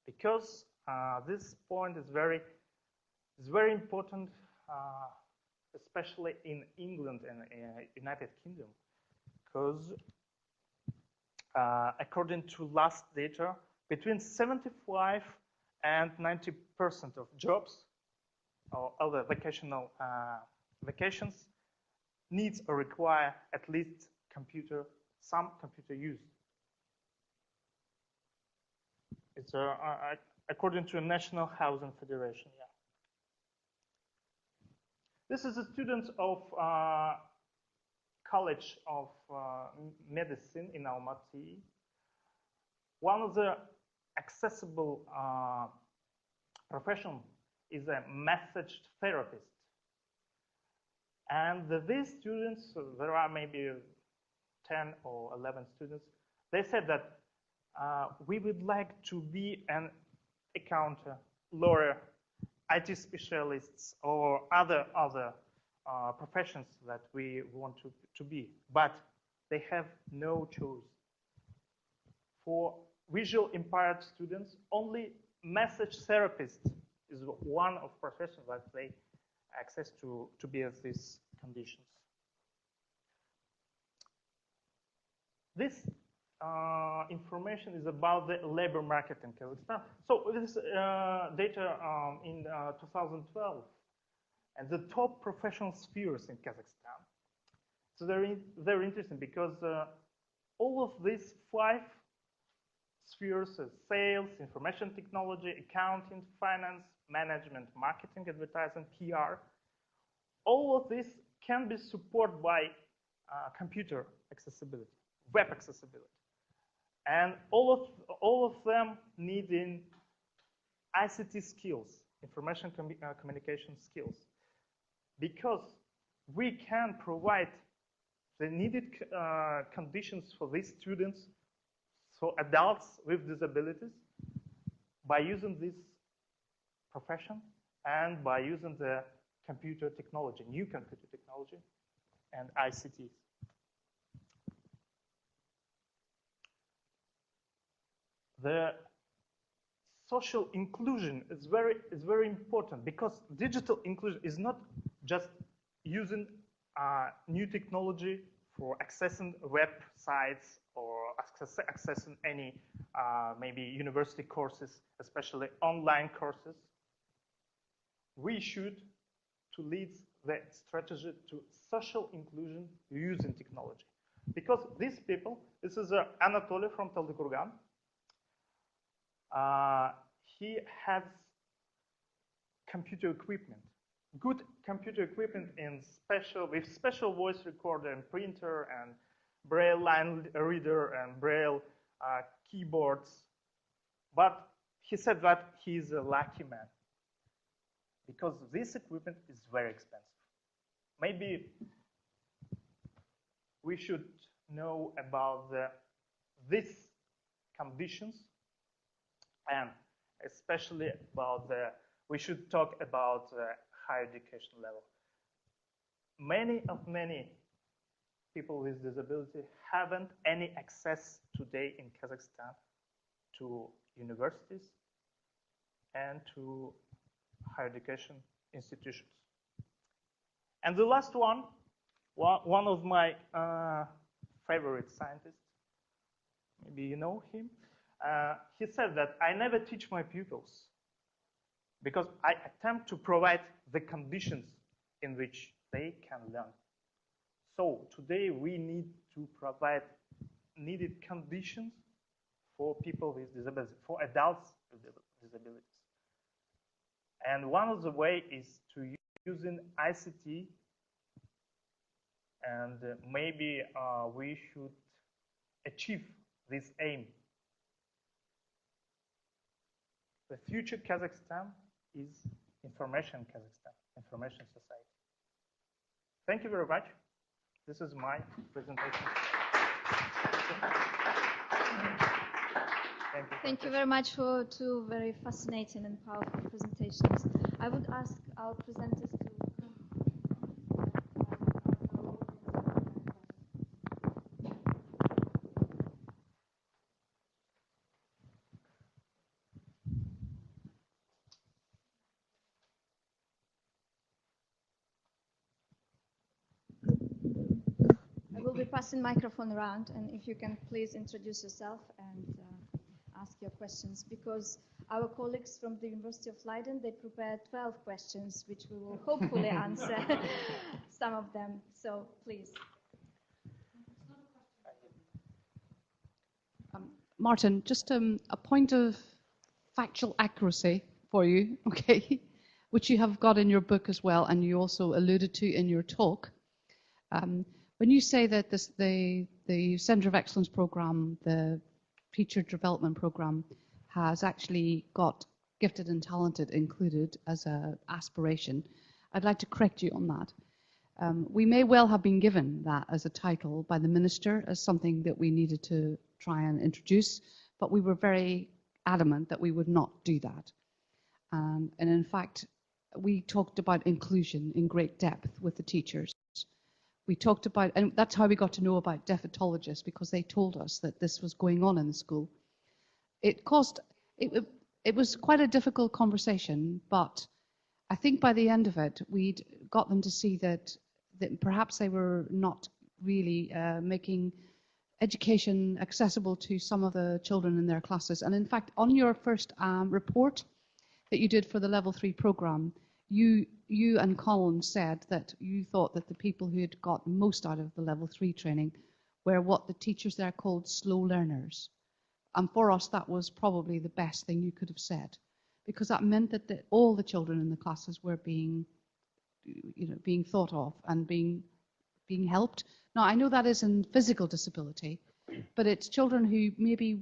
because this point is very important, especially in England and United Kingdom, because according to last data, between 75 and 90% of jobs or other vacations needs or require at least some computer use. It's according to a National Housing Federation. Yeah. This is a student of College of Medicine in Almaty. One of the accessible profession is a message therapist. And these students, there are maybe 10 or 11 students, they said that we would like to be an accountant, lawyer, IT specialists, or other professions that we want to be, but they have no choice. For visual impaired students, only message therapist is one of professions that they access to be at these conditions. This information is about the labor market in Kazakhstan. So this data in 2012, and the top professional spheres in Kazakhstan. So they're very interesting because all of these 5 spheres, sales, information technology, accounting, finance, management, marketing, advertising, PR, all of this can be supported by computer accessibility, web accessibility. And all of them needing ICT skills, information communication skills, because we can provide the needed conditions for these students, so adults with disabilities, by using this profession and by using the computer technology, new computer technology and ICTs. The social inclusion is very important, because digital inclusion is not just using new technology for accessing websites or accessing any maybe university courses, especially online courses. We should to lead the strategy to social inclusion using technology, because these people, this is Anatoly from Taldykurgan. He has computer equipment, good computer equipment with special voice recorder and printer and braille line reader and braille keyboards. But he said that he's a lucky man, because this equipment is very expensive. Maybe we should know about these conditions, and especially about we should talk about higher education level. Many people with disability haven't any access today in Kazakhstan to universities and to higher education institutions. And the last one of my favorite scientists, maybe you know him, he said that I never teach my pupils because I attempt to provide the conditions in which they can learn. So today we need to provide needed conditions for people with disabilities, for adults with disabilities. And one of the ways is to using ICT, and maybe we should achieve this aim. The future Kazakhstan is information Kazakhstan, information society. Thank you very much. This is my presentation. Thank you very much for 2 very fascinating and powerful presentations. I would ask our presenters to I will be passing microphone around, and if you can please introduce yourself and ask your questions, because our colleagues from the University of Leiden, they prepared 12 questions, which we will hopefully answer some of them. So please. Martin, just a point of factual accuracy for you, okay, which you have got in your book as well, and you also alluded to in your talk. When you say that the Center of Excellence program, the Teacher Development program, has actually got gifted and talented included as an aspiration. I'd like to correct you on that. We may well have been given that as a title by the minister as something that we needed to try and introduce, but we were very adamant that we would not do that. And in fact, we talked about inclusion in great depth with the teachers. We talked about, and that's how we got to know about defectologists, because they told us that this was going on in the school. It was quite a difficult conversation, but I think by the end of it, we'd got them to see that perhaps they were not really making education accessible to some of the children in their classes. And in fact, on your first report that you did for the Level 3 program, you and Colin said that you thought that the people who had got most out of the Level 3 training were what the teachers there called slow learners. And for us, that was probably the best thing you could have said, because that meant that all the children in the classes were being thought of and being helped. Now, I know that is in physical disability, but it's children who maybe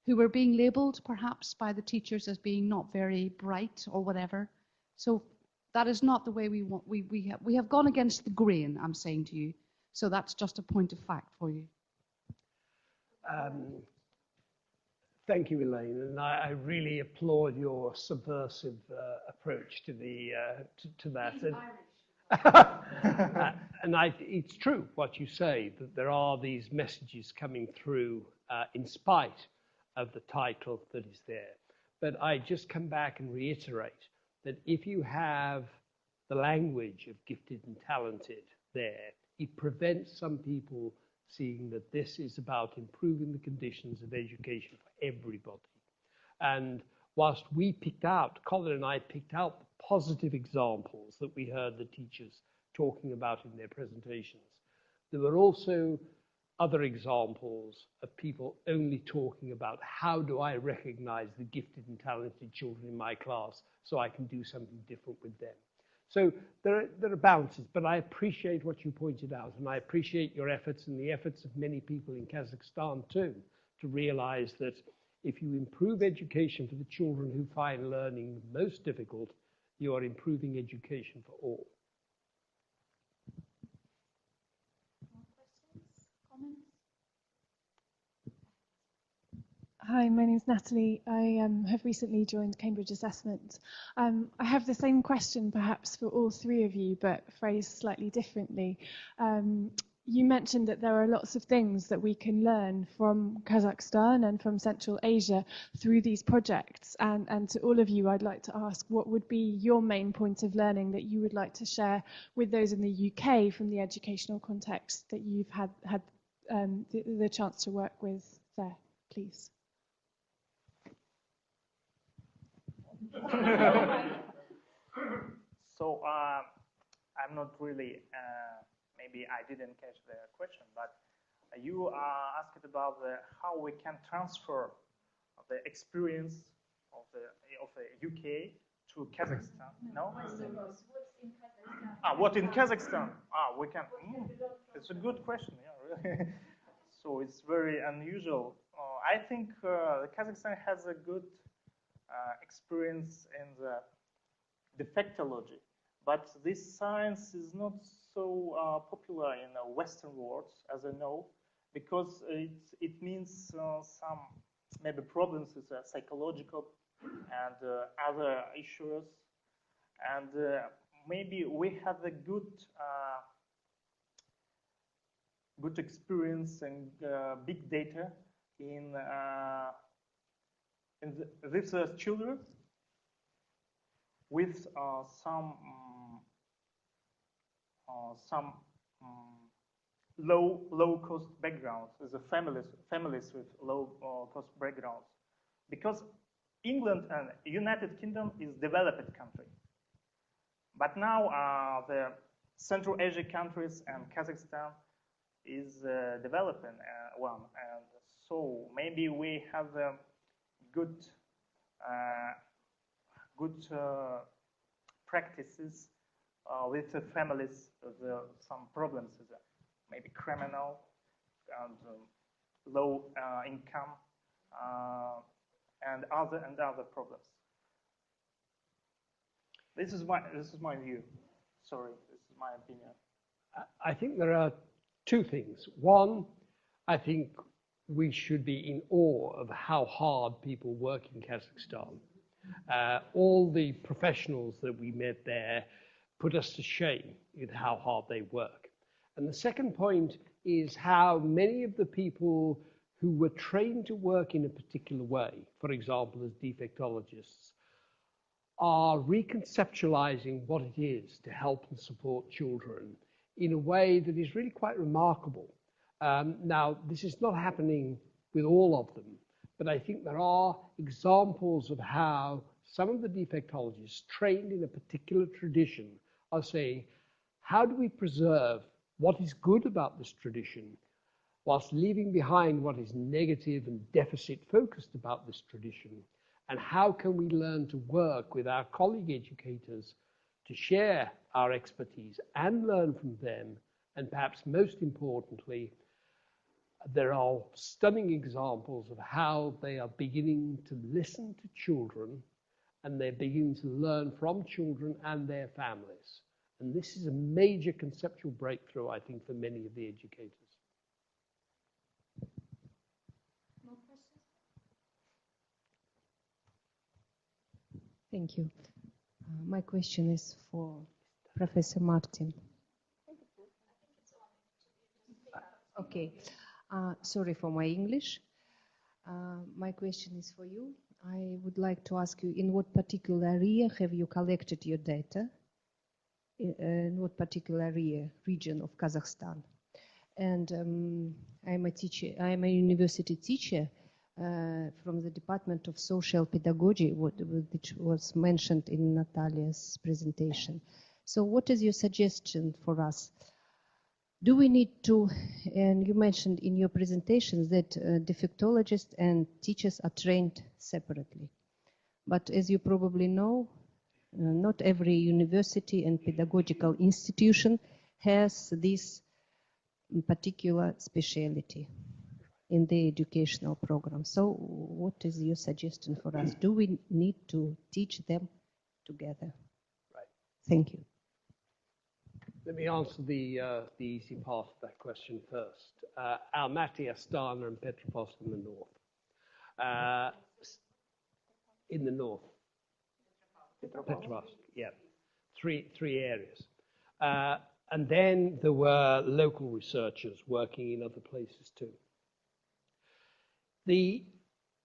who were being labelled perhaps by the teachers as being not very bright or whatever. So that is not the way we want. We have gone against the grain, I'm saying to you. So that's just a point of fact for you. Thank you, Elaine, and I really applaud your subversive approach to that. And it's true what you say, that there are these messages coming through in spite of the title that is there. But I just come back and reiterate that if you have the language of gifted and talented there, it prevents some people seeing that this is about improving the conditions of education for everybody. And whilst Colin and I picked out the positive examples that we heard the teachers talking about in their presentations, there were also other examples of people only talking about how do I recognize the gifted and talented children in my class so I can do something different with them. So there are balances, but I appreciate what you pointed out, and I appreciate your efforts and the efforts of many people in Kazakhstan too, to realize that if you improve education for the children who find learning most difficult, you are improving education for all. More questions, comments? Hi, my name is Natalie. I have recently joined Cambridge Assessment. I have the same question perhaps for all three of you, but phrased slightly differently. You mentioned that there are lots of things that we can learn from Kazakhstan and from Central Asia through these projects. And to all of you, I'd like to ask, what would be your main point of learning that you would like to share with those in the UK from the educational context that you've had the chance to work with there, please? So I'm not really, maybe I didn't catch the question, but you asked about how we can transfer the experience of the UK to Kazakhstan. No? What's in Kazakhstan? What in Kazakhstan? We can. It's a good question. Yeah, really. So it's very unusual. I think Kazakhstan has a good experience in the defectology, but this science is not so popular in the Western world, as I know, because it means some maybe problems with psychological and other issues, and maybe we have a good experience and big data in these children with some low cost backgrounds, the families with low cost backgrounds, because England and United Kingdom is developed country, but now the Central Asia countries and Kazakhstan is developing one, and so maybe we have a good practices with the families with some problems with maybe criminal and low income and other problems. This is my view. Sorry, this is my opinion. I think there are two things. One, I think we should be in awe of how hard people work in Kazakhstan. All the professionals that we met there put us to shame with how hard they work. And the second point is how many of the people who were trained to work in a particular way, for example, as defectologists, are reconceptualizing what it is to help and support children in a way that is really quite remarkable. Now, this is not happening with all of them, but I think there are examples of how some of the defectologists trained in a particular tradition are saying, how do we preserve what is good about this tradition whilst leaving behind what is negative and deficit focused about this tradition? And how can we learn to work with our colleague educators to share our expertise and learn from them? And perhaps most importantly, there are stunning examples of how they are beginning to listen to children, and they're beginning to learn from children and their families. And this is a major conceptual breakthrough, I think, for many of the educators. More questions? Thank you. My question is for Professor Martin. Okay. Sorry for my English. My question is for you. I would like to ask you, in what particular area have you collected your data? In what particular area, region of Kazakhstan? And I'm a teacher. I'm a university teacher from the Department of Social Pedagogy, which was mentioned in Natalia's presentation. So, what is your suggestion for us? Do we need to, and you mentioned in your presentations that defectologists and teachers are trained separately. But as you probably know, not every university and pedagogical institution has this particular specialty in the educational program. So what is your suggestion for us? Do we need to teach them together? Right. Thank you. Let me answer the easy part of that question first. Almaty, Astana, and Petropavlovsk in the north. In the north. Petropavlovsk, yeah. Three areas. And then there were local researchers working in other places too. The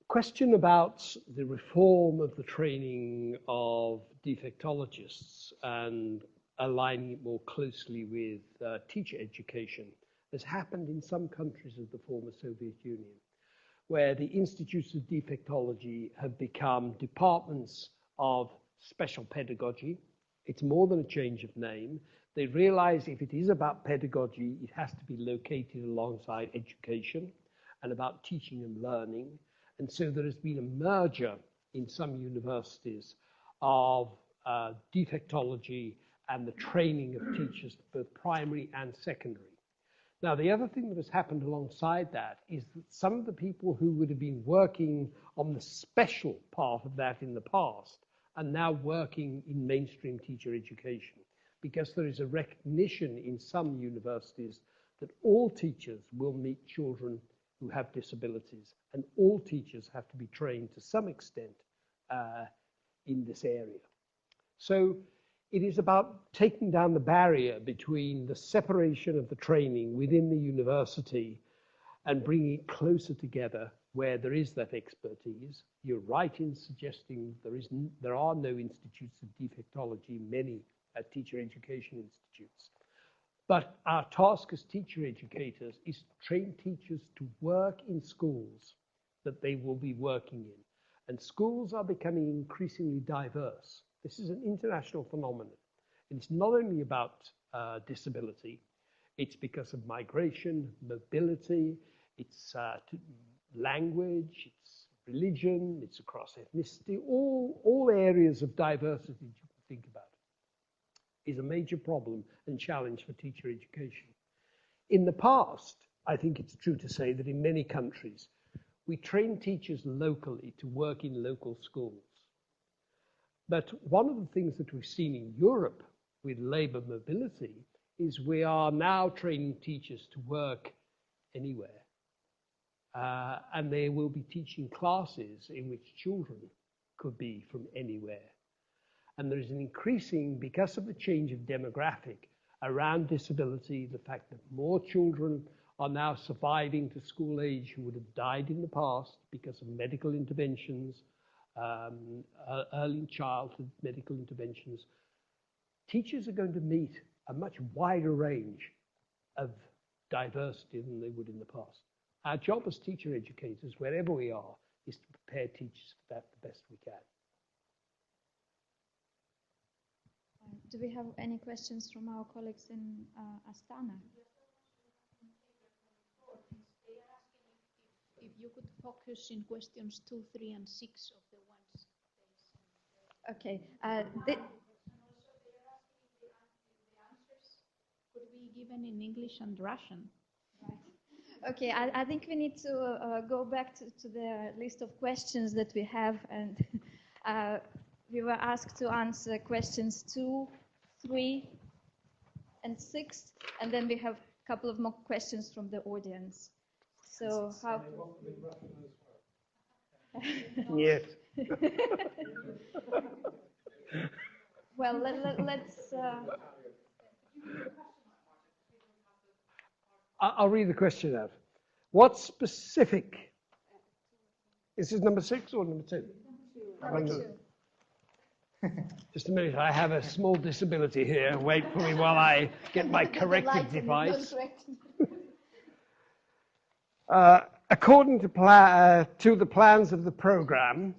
question about the reform of the training of defectologists and aligning it more closely with teacher education has happened in some countries of the former Soviet Union, where the institutes of defectology have become departments of special pedagogy. It's more than a change of name. They realize if it is about pedagogy, it has to be located alongside education and about teaching and learning. And so there has been a merger in some universities of defectology and the training of teachers, both primary and secondary. Now, the other thing that has happened alongside that is that some of the people who would have been working on the special part of that in the past are now working in mainstream teacher education, because there is a recognition in some universities that all teachers will meet children who have disabilities, and all teachers have to be trained to some extent in this area. So it is about taking down the barrier between the separation of the training within the university and bringing it closer together where there is that expertise. You're right in suggesting there are no institutes of defectology, many teacher education institutes. But our task as teacher educators is to train teachers to work in schools that they will be working in. And schools are becoming increasingly diverse. This is an international phenomenon. And it's not only about disability, it's because of migration, mobility, it's language, it's religion, it's across ethnicity, all areas of diversity you can think about is a major problem and challenge for teacher education. In the past, I think it's true to say that in many countries, we train teachers locally to work in local schools. But one of the things that we've seen in Europe with labor mobility is we are now training teachers to work anywhere. And they will be teaching classes in which children could be from anywhere. And there is an increasing, because of the change of demographic around disability, the fact that more children are now surviving to school age who would have died in the past because of medical interventions, early childhood medical interventions. Teachers are going to meet a much wider range of diversity than they would in the past. Our job as teacher educators, wherever we are, is to prepare teachers for that the best we can. Do we have any questions from our colleagues in Astana? If you could focus in questions 2, 3, and 6 of the ones they sent. Okay. Could be given in English and Russian. Okay, I think we need to go back to the list of questions that we have, and we were asked to answer questions 2, 3, and 6, and then we have a couple of more questions from the audience. So how? Yes. Well, let's. I'll read the question out. What specific? Is this number 6 or number 2? Number 2. Just a minute, I have a small disability here. Wait for me while I get my corrective device. According to the plans of the program,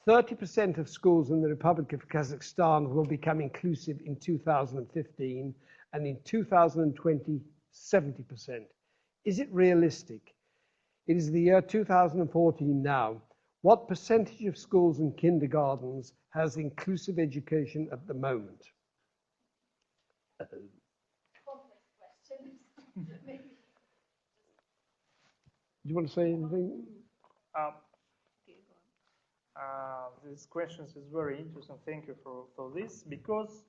30% of schools in the Republic of Kazakhstan will become inclusive in 2015, and in 2020, 70%. Is it realistic? It is the year 2014 now. What percentage of schools and kindergartens has inclusive education at the moment? Complex questions. Maybe. Do you want to say anything? This question is very interesting. Thank you for this, because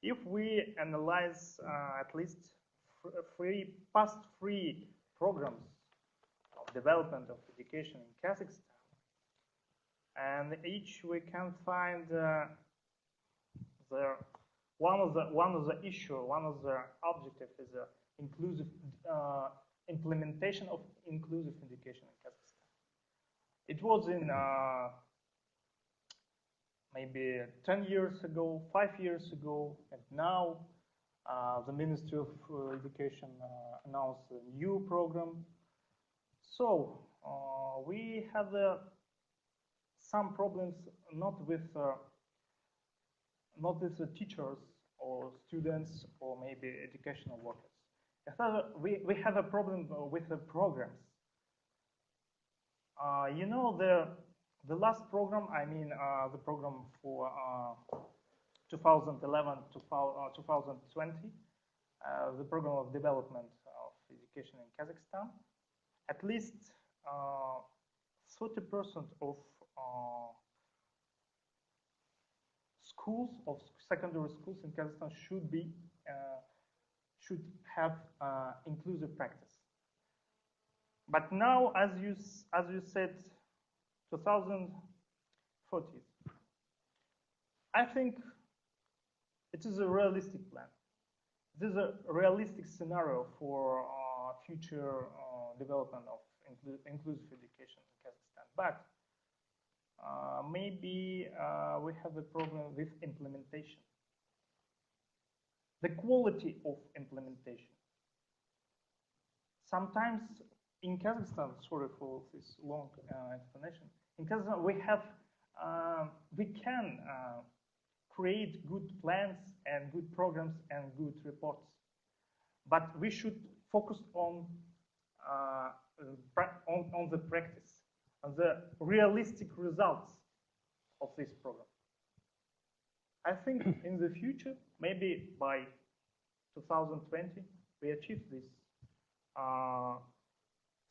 if we analyze at least past three programs of development of education in Kazakhstan, and each we can find one of the objective is inclusive implementation of inclusive education in Kazakhstan. It was in maybe 10 years ago, 5 years ago, and now the Ministry of Education announced a new program. So we have some problems not with the teachers or students or maybe educational workers. We have a problem with the programs. You know, the last program, I mean the program for 2011 to 2020, the program of development of education in Kazakhstan, at least 30% of schools, of secondary schools in Kazakhstan should have inclusive practice. But now, as you said, 2040. I think it is a realistic plan. This is a realistic scenario for future development of inclusive education in Kazakhstan. But maybe we have a problem with implementation. The quality of implementation. Sometimes in Kazakhstan, sorry for this long explanation, in Kazakhstan we can create good plans and good programs and good reports, but we should focus on the practice, on the realistic results of this program. I think in the future, maybe by 2020, we achieve this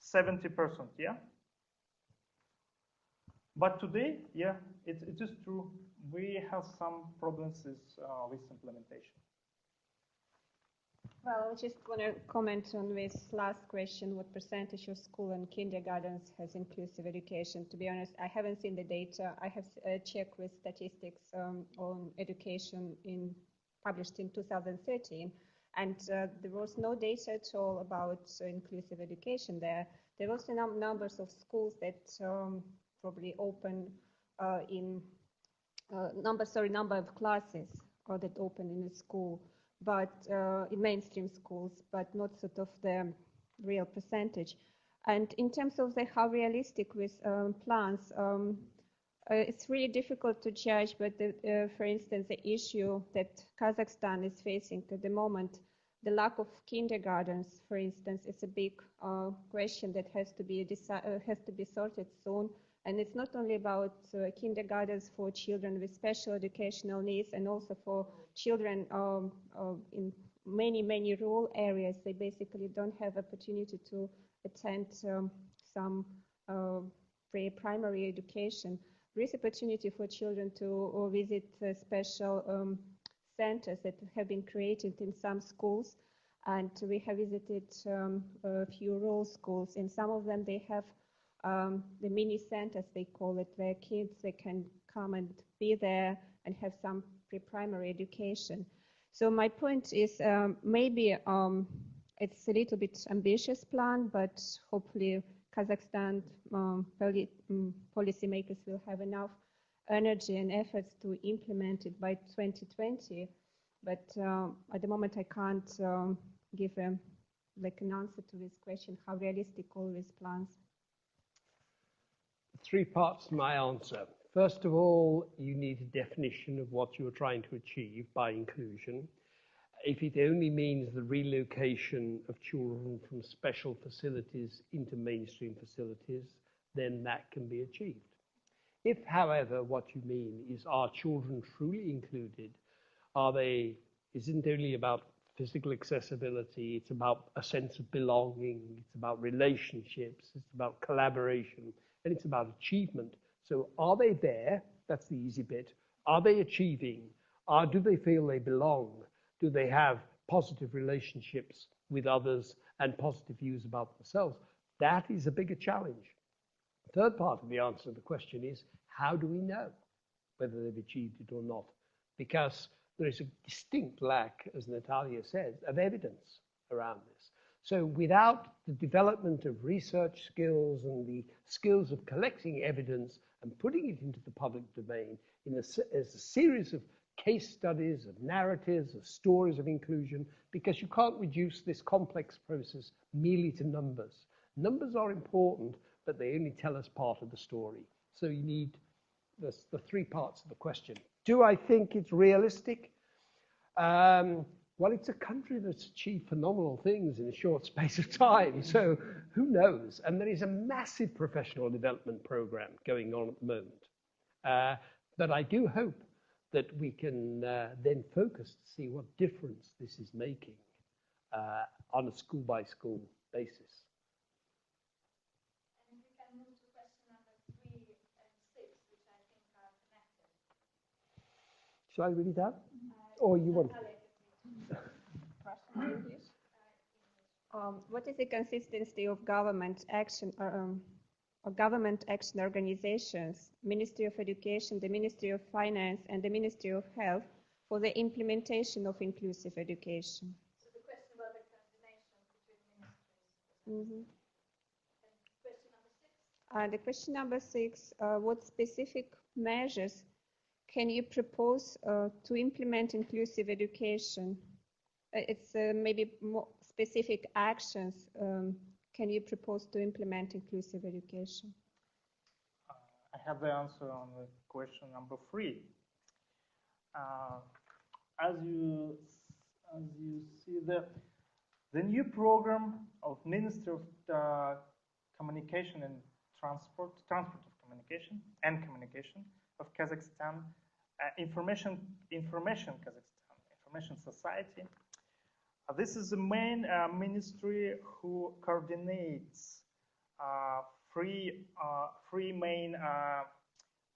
70%, yeah? But today, yeah, it is true. We have some problems with implementation. Well, I just want to comment on this last question, what percentage of school and kindergartens has inclusive education? To be honest, I haven't seen the data. I have checked with statistics on education published in 2013, and there was no data at all about inclusive education there. There was a numbers of schools that probably open number of classes that open in a school, but in mainstream schools, but not sort of the real percentage. And in terms of how realistic with plans, it's really difficult to judge, but for instance, the issue that Kazakhstan is facing at the moment, the lack of kindergartens, for instance, is a big question that has to be sorted soon. And it's not only about kindergartens for children with special educational needs, and also for children in many rural areas. They basically don't have opportunity to attend some pre-primary education. There is opportunity for children to visit special centers that have been created in some schools. And we have visited a few rural schools. In some of them, they have the mini centers, they call it, where kids, they can come and be there and have some pre-primary education. So my point is maybe it's a little bit ambitious plan, but hopefully Kazakhstan policymakers will have enough energy and efforts to implement it by 2020. But at the moment I can't give an answer to this question, how realistic all these plans. 3 parts to my answer. First of all, you need a definition of what you're trying to achieve by inclusion. If it only means the relocation of children from special facilities into mainstream facilities, then that can be achieved. If, however, what you mean is, are children truly included? Isn't only about physical accessibility, it's about a sense of belonging, it's about relationships, it's about collaboration, and it's about achievement. So are they there? That's the easy bit. Are they achieving? Do they feel they belong? Do they have positive relationships with others and positive views about themselves? That is a bigger challenge. The third part of the answer to the question is, how do we know whether they've achieved it or not? Because there is a distinct lack, as Natalia says, of evidence around this. So without the development of research skills and the skills of collecting evidence and putting it into the public domain as a series of case studies, of narratives, of stories of inclusion, because you can't reduce this complex process merely to numbers. Numbers are important, but they only tell us part of the story. So you need the 3 parts of the question. Do I think it's realistic? Well, it's a country that's achieved phenomenal things in a short space of time, so who knows? And there is a massive professional development program going on at the moment. But I do hope that we can then focus to see what difference this is making on a school-by-school basis. And we can move to question number 3 and 6, which I think are connected. Shall I read that? Or you want? What is the consistency of government action or government action organizations, Ministry of Education, the Ministry of Finance, and the Ministry of Health for the implementation of inclusive education? So the question about the coordination between ministries. The question number 6, what specific measures can you propose to implement inclusive education? It's maybe more specific actions can you propose to implement inclusive education? I have the answer on the question number 3. As you see, the new program of Ministry of Communication and Transport of Communication and Communication of Kazakhstan, Information Kazakhstan, Information Society. This is the main ministry who coordinates three main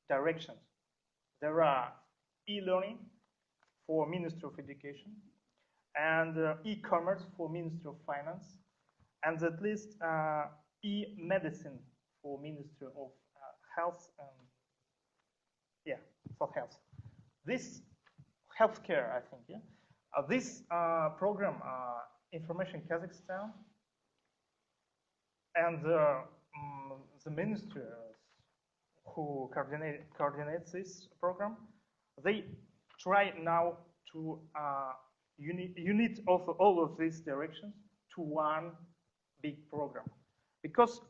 directions. There are e-learning for Ministry of Education, and e-commerce for Ministry of Finance, and at least e-medicine for Ministry of Health and for health. This healthcare, I think, this program, Information Kazakhstan, and the ministry who coordinates this program, they try now to unite all of these directions to one big program, because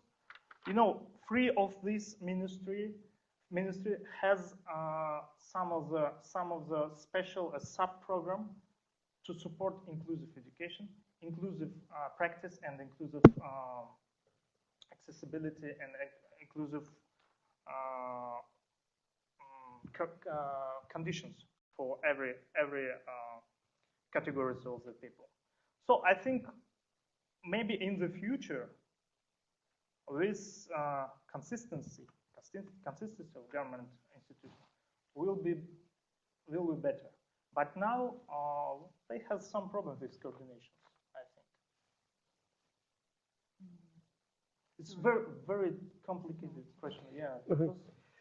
three of this ministry has some of the special sub-program to support inclusive education, inclusive practice, and inclusive accessibility and inclusive conditions for every categories of the people. So I think maybe in the future, this consistency of government institutions will be better. But now they have some problems with coordinations, I think. It's very complicated question, because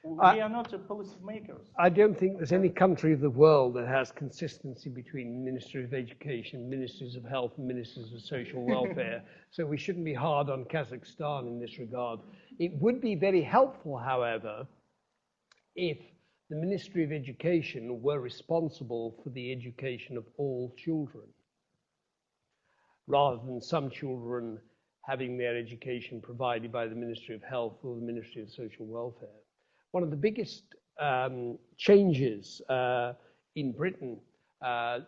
we are not policy makers. I don't think there's any country of the world that has consistency between Ministry of Education, Ministries of Health, and Ministries of Social Welfare. So we shouldn't be hard on Kazakhstan in this regard. It would be very helpful, however, if the Ministry of Education were responsible for the education of all children, rather than some children having their education provided by the Ministry of Health or the Ministry of Social Welfare. One of the biggest changes in Britain,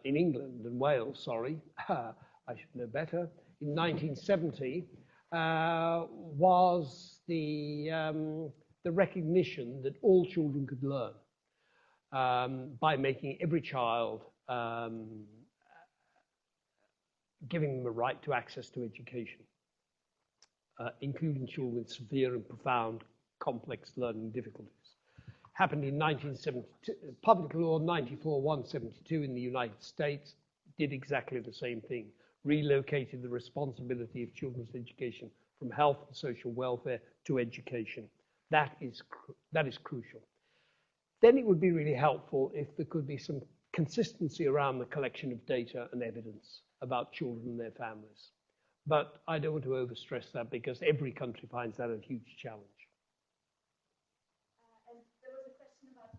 in England and Wales, sorry, I should know better, in 1970 was the recognition that all children could learn by making every child, giving them a right to access to education, including children with severe and profound complex learning difficulties. Happened in 1972, Public Law 94/172 in the United States did exactly the same thing, relocated the responsibility of children's education from health and social welfare to education. That is crucial. Then it would be really helpful if there could be some consistency around the collection of data and evidence about children and their families. But I don't want to overstress that because every country finds that a huge challenge. And there was a question about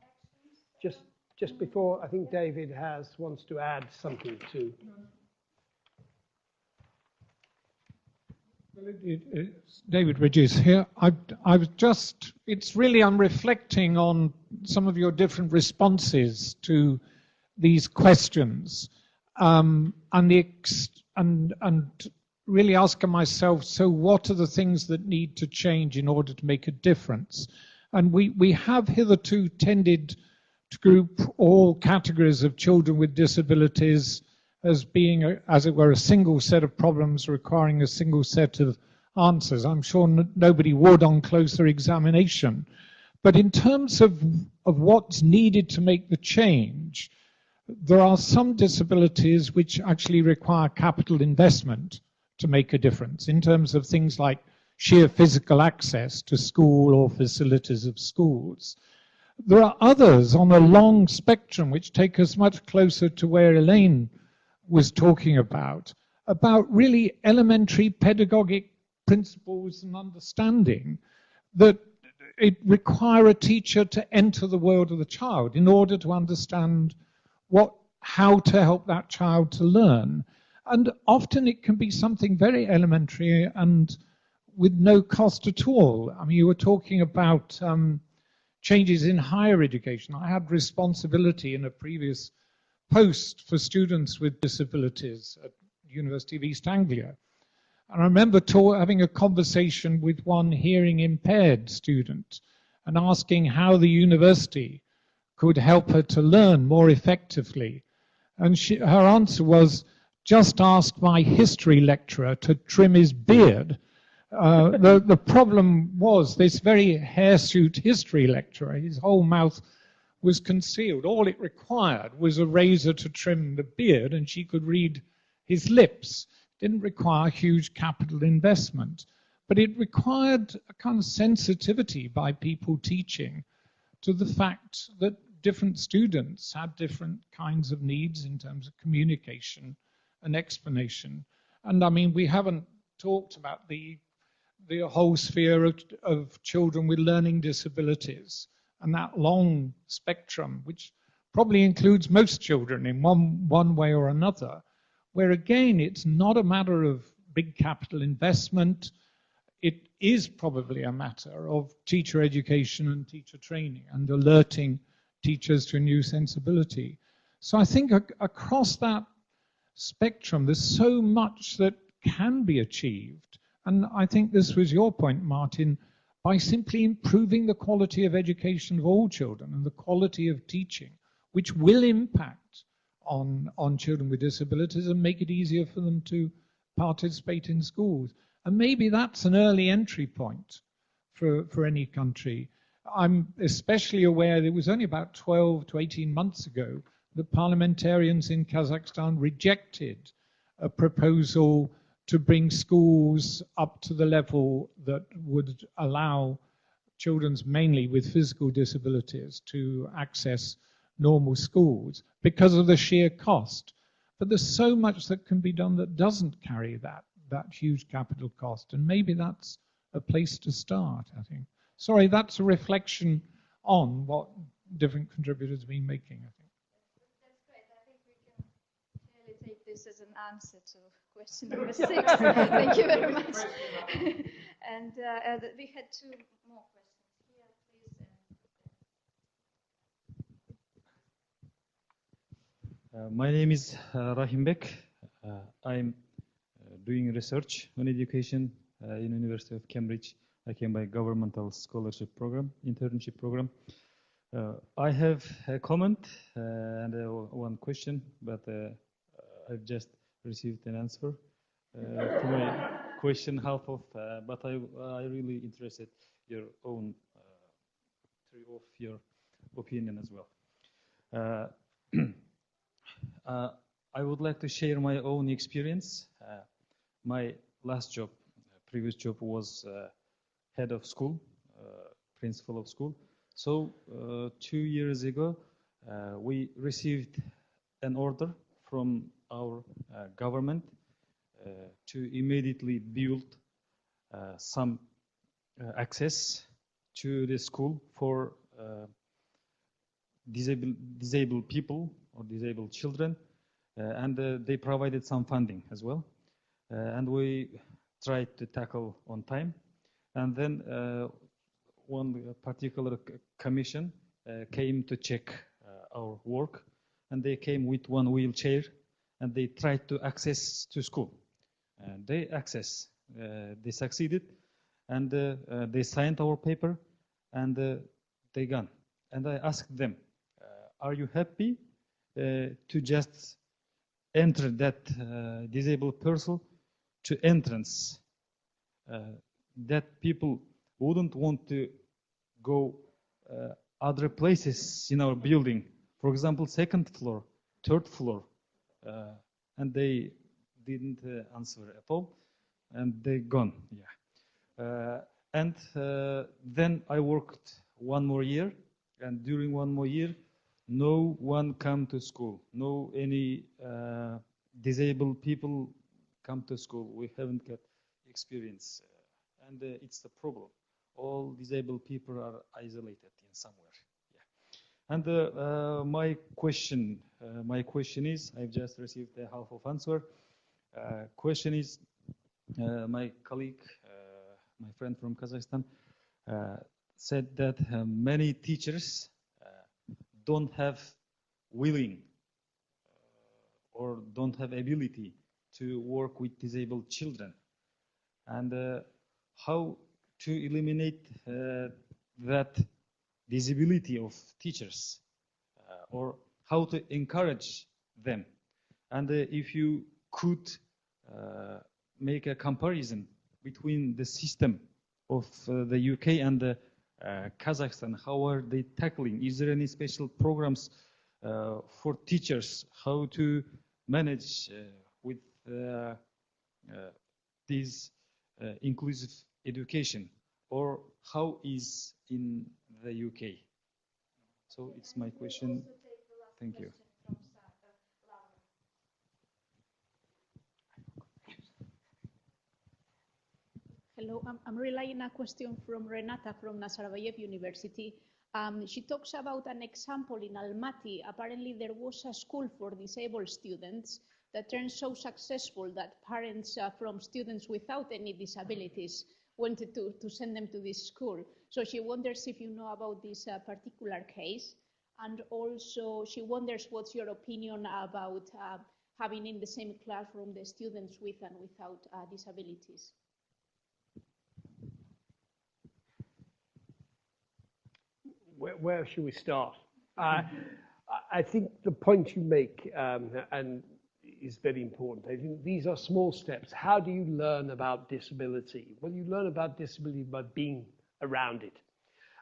actions. Just before, I think David wants to add something to. David Ridges here. It's really, I'm reflecting on some of your different responses to these questions, and really asking myself, so what are the things that need to change in order to make a difference? And we have hitherto tended to group all categories of children with disabilities as being, as it were, a single set of problems requiring a single set of answers. I'm sure nobody would on closer examination. But in terms of what's needed to make the change, there are some disabilities which actually require capital investment to make a difference in terms of things like sheer physical access to school or facilities of schools. There are others on a long spectrum which take us much closer to where Elaine was talking about really elementary pedagogic principles and understanding that it require a teacher to enter the world of the child in order to understand how to help that child to learn. And often it can be something very elementary and with no cost at all. I mean, you were talking about changes in higher education. I had responsibility in a previous post for students with disabilities at the University of East Anglia. And I remember having a conversation with one hearing impaired student and asking how the university could help her to learn more effectively. And her answer was, just ask my history lecturer to trim his beard, The problem was this very hirsute history lecturer, his whole mouth was concealed. All it required was a razor to trim the beard and she could read his lips. It didn't require huge capital investment, but it required a kind of sensitivity by people teaching to the fact that different students had different kinds of needs in terms of communication and explanation. And I mean, we haven't talked about the whole sphere of children with learning disabilities and that long spectrum, which probably includes most children in one way or another, where again, it's not a matter of big capital investment. It is probably a matter of teacher education and teacher training and alerting teachers to a new sensibility. So I think across that spectrum, there's so much that can be achieved. And I think this was your point, Martin, by simply improving the quality of education of all children and the quality of teaching, which will impact on children with disabilities and make it easier for them to participate in schools. And maybe that's an early entry point for any country. I'm especially aware that it was only about 12 to 18 months ago that parliamentarians in Kazakhstan rejected a proposal to bring schools up to the level that would allow children mainly with physical disabilities to access normal schools because of the sheer cost. But there's so much that can be done that doesn't carry that huge capital cost, and maybe that's a place to start, I think. Sorry, that's a reflection on what different contributors have been making, I think. That's great. I think we can clearly take this as an answer to question number 6. Thank you very much. And we had 2 more questions here, please. My name is Rahim Bek. I'm doing research on education in University of Cambridge. I came by governmental scholarship program, internship program. I have a comment and one question, but I've just received an answer to my question, half of, but I really interested your own, of your opinion as well. I would like to share my own experience. My last job, previous job was head of school, principal of school. So 2 years ago, we received an order from our government to immediately build some access to the school for disabled people or disabled children, and they provided some funding as well. And we tried to tackle on time. And then one particular commission came to check our work, and they came with one wheelchair, and they tried to access to school. And they succeeded, and they signed our paper, and they gone. And I asked them, are you happy to just enter that disabled person to entrance? That people wouldn't want to go other places in our building, for example, 2nd floor, 3rd floor, and they didn't answer at all, and they gone. Yeah, and then I worked 1 more year, and during 1 more year, no one come to school, no any disabled people come to school. We haven't got experience. And it's the problem. All disabled people are isolated in somewhere. Yeah. And my question is, I've just received a half of answer. Question is, my colleague, my friend from Kazakhstan, said that many teachers don't have willing or don't have ability to work with disabled children. And how to eliminate that disability of teachers, or how to encourage them. And if you could make a comparison between the system of the UK and the Kazakhstan? How are they tackling? Is there any special programs for teachers how to manage with this inclusive education, or how is in the UK? So it's my question. Thank you. Hello, I'm relaying a question from Renata from Nazarbayev University. She talks about an example in Almaty. Apparently there was a school for disabled students that turned so successful that parents from students without any disabilities wanted to send them to this school. So she wonders if you know about this particular case. And also she wonders what's your opinion about having in the same classroom the students with and without disabilities. Where should we start? I think the point you make and is very important. I think these are small steps. How do you learn about disability? Well, you learn about disability by being around it.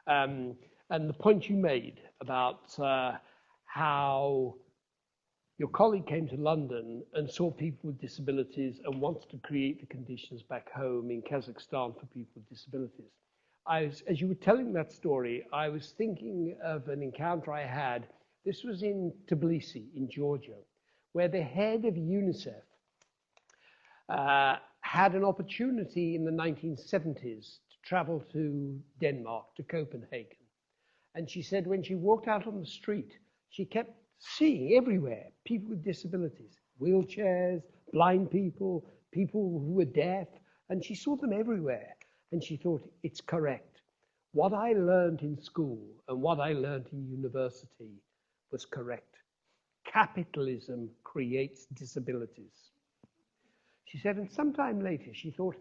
And the point you made about how your colleague came to London and saw people with disabilities and wanted to create the conditions back home in Kazakhstan for people with disabilities. As you were telling that story, I was thinking of an encounter I had. This was in Tbilisi, in Georgia, where the head of UNICEF had an opportunity in the 1970s to travel to Denmark, to Copenhagen. And she said when she walked out on the street, she kept seeing everywhere people with disabilities, wheelchairs, blind people, people who were deaf, and she saw them everywhere. And she thought, it's correct. What I learned in school and what I learned in university was correct. Capitalism creates disabilities. She said, and sometime later she thought,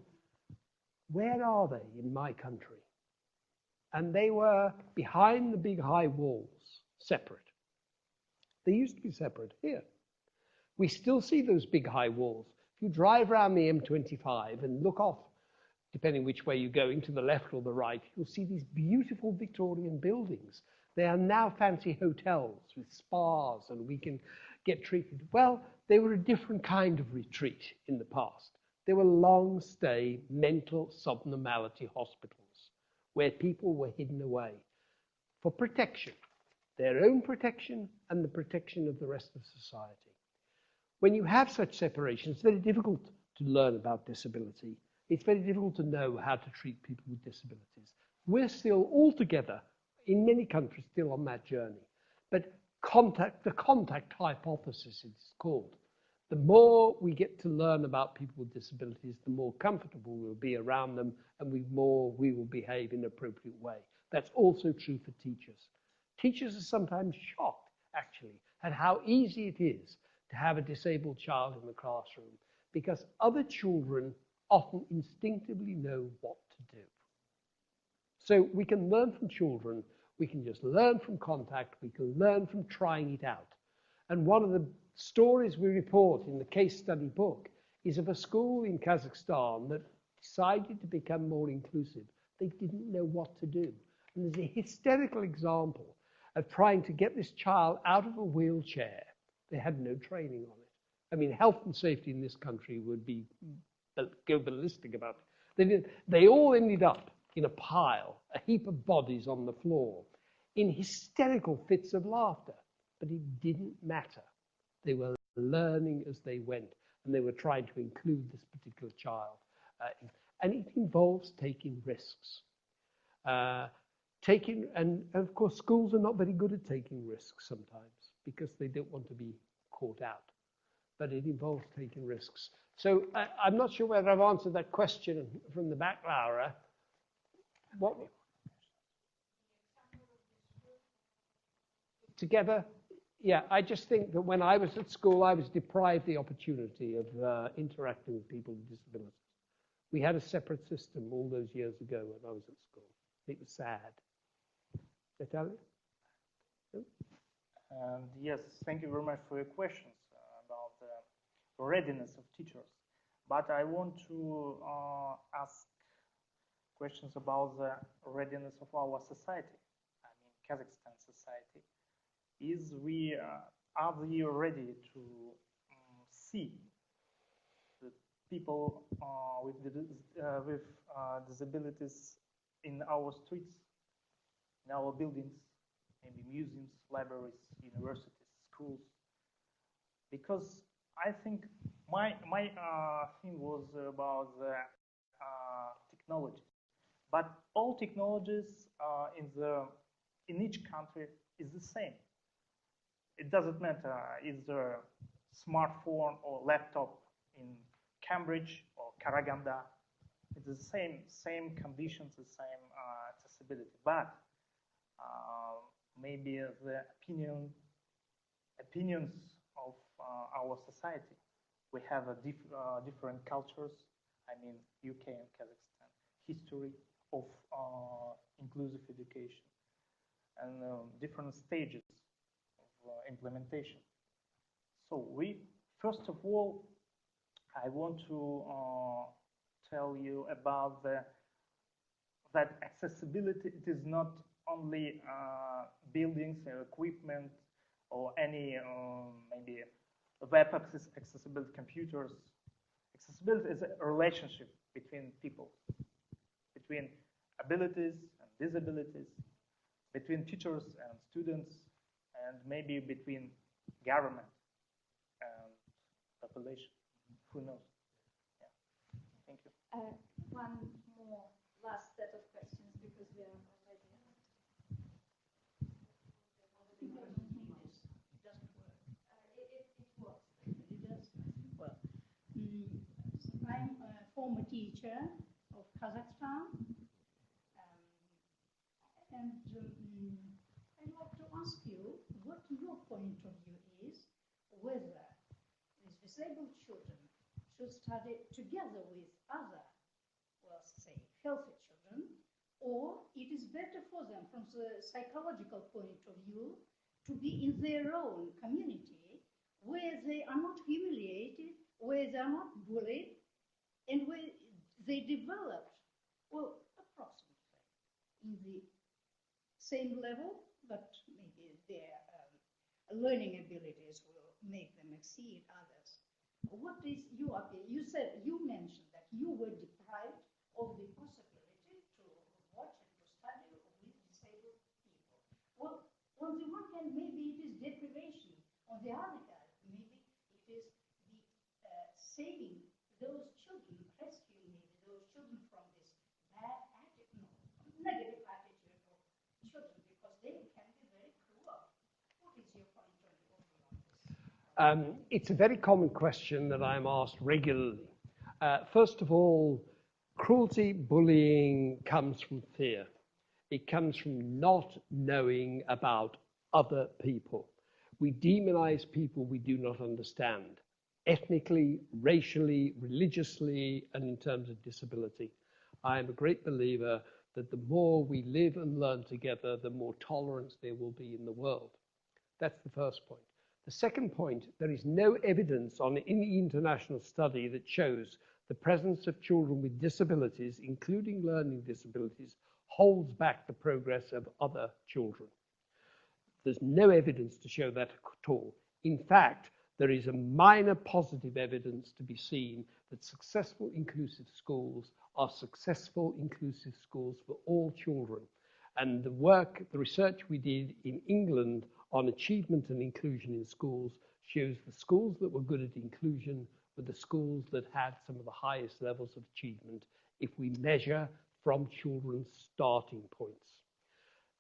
where are they in my country? And they were behind the big high walls, separate. They used to be separate here. We still see those big high walls. If you drive around the M25 and look off, depending which way you're going, to the left or the right, you'll see these beautiful Victorian buildings. They are now fancy hotels with spas, and we can get treated. Well, they were a different kind of retreat in the past. They were long-stay mental subnormality hospitals where people were hidden away for protection, their own protection and the protection of the rest of society. When you have such separation, it's very difficult to learn about disability. It's very difficult to know how to treat people with disabilities. We're still all together, in many countries, still on that journey. But the contact hypothesis, it's called. The more we get to learn about people with disabilities, the more comfortable we'll be around them, and the more we will behave in an appropriate way. That's also true for teachers. Teachers are sometimes shocked, actually, at how easy it is to have a disabled child in the classroom, because other children often instinctively know what to do. So we can learn from children, we can just learn from contact, we can learn from trying it out. And one of the stories we report in the case study book is of a school in Kazakhstan that decided to become more inclusive. They didn't know what to do. And there's a hysterical example of trying to get this child out of a wheelchair. They had no training on it. I mean, health and safety in this country would go ballistic about it. They all ended up in a pile, a heap of bodies on the floor, in hysterical fits of laughter. But it didn't matter. They were learning as they went, and they were trying to include this particular child. And it involves taking risks. And of course, schools are not very good at taking risks sometimes because they don't want to be caught out. But it involves taking risks. So I'm not sure whether I've answered that question from the back, Laura. What? Together? Yeah, I just think that when I was at school, I was deprived the opportunity of interacting with people with disabilities. We had a separate system all those years ago when I was at school. It was sad. Natalia? Yes, thank you very much for your questions about the readiness of teachers. but I want to ask questions about the readiness of our society. I mean, Kazakhstan society. Are we ready to see the people with disabilities in our streets, in our buildings, maybe museums, libraries, universities, schools? Because I think my thing was about the technology, but all technologies in each country is the same. It doesn't matter is there smartphone or laptop in Cambridge or Karaganda. It's the same conditions, the same accessibility, but maybe the opinions of our society. We have different cultures. I mean, UK and Kazakhstan, history of inclusive education, and different stages of implementation. So first of all, I want to tell you about that accessibility. It is not only buildings or equipment or any maybe web accessibility computers. Accessibility is a relationship between people, between abilities and disabilities, between teachers and students, and maybe between government and population. Who knows? Yeah. Thank you. One more last set of questions because we are already. I'm a former teacher of Kazakhstan, and I'd like to ask you what your point of view is, whether these disabled children should study together with other, well, say, healthy children, or it is better for them from the psychological point of view to be in their own community where they are not humiliated, where they are not bullied, and where they develop, well, approximately in the same level, but maybe their learning abilities will make them exceed others. What is your opinion? You mentioned that you were deprived of the possibility to watch and to study with disabled people. Well, on the one hand, maybe it is deprivation. On the other hand, maybe it is the saving those children, rescuing maybe those children from this bad attitude, negative attitude of children, because they can be very cruel. What is your point of view on this? It's a very common question that I'm asked regularly. First of all, cruelty, bullying comes from fear. It comes from not knowing about other people. We demonize people we do not understand, ethnically, racially, religiously, and in terms of disability. I am a great believer that the more we live and learn together, the more tolerance there will be in the world. That's the first point. The second point, there is no evidence on any international study that shows the presence of children with disabilities, including learning disabilities, holds back the progress of other children. There's no evidence to show that at all. In fact, there is a minor positive evidence to be seen that successful inclusive schools are successful inclusive schools for all children. And the research we did in England on achievement and inclusion in schools shows the schools that were good at inclusion were the schools that had some of the highest levels of achievement if we measure from children's starting points.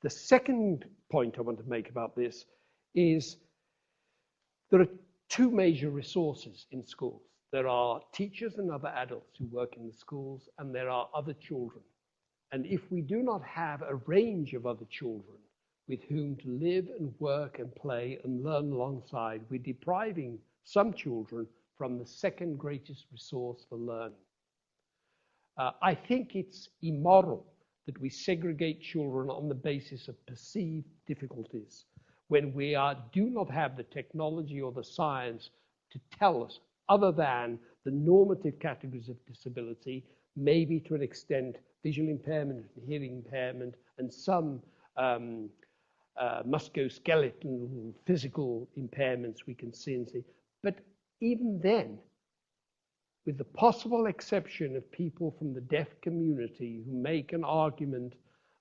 The second point I want to make about this is there are two major resources in schools. There are teachers and other adults who work in the schools, and there are other children. And if we do not have a range of other children with whom to live and work and play and learn alongside, we're depriving some children from the second greatest resource for learning. I think it's immoral that we segregate children on the basis of perceived difficulties when we do not have the technology or the science to tell us, other than the normative categories of disability, maybe to an extent visual impairment and hearing impairment, and some musculoskeletal physical impairments we can see and see. But even then, with the possible exception of people from the deaf community who make an argument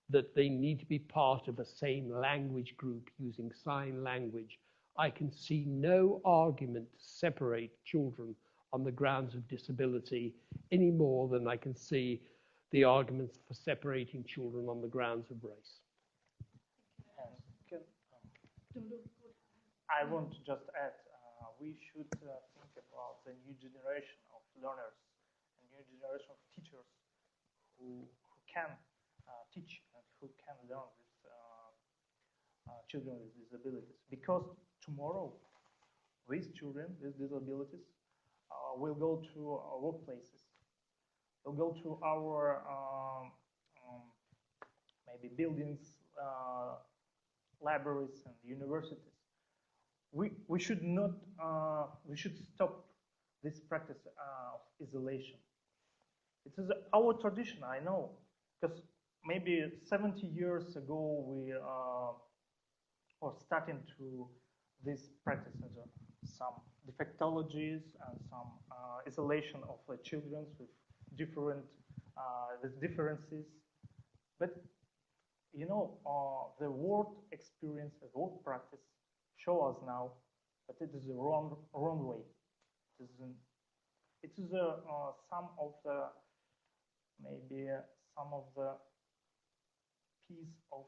that they need to be part of a same language group using sign language, I can see no argument to separate children on the grounds of disability any more than I can see the arguments for separating children on the grounds of race. I want to just add, we should think about the new generation of learners, a new generation of teachers who can teach and who can learn with children with disabilities. Because tomorrow, these children with disabilities will go to our workplaces, will go to our maybe buildings, libraries and universities. We should not, we should stop this practice of isolation. It is our tradition, I know, because maybe 70 years ago we were starting to this practice as some defectologies and some isolation of the children with differences. But you know, the work experience, the work practice show us now that it is a wrong way. It is some of the maybe some of the piece of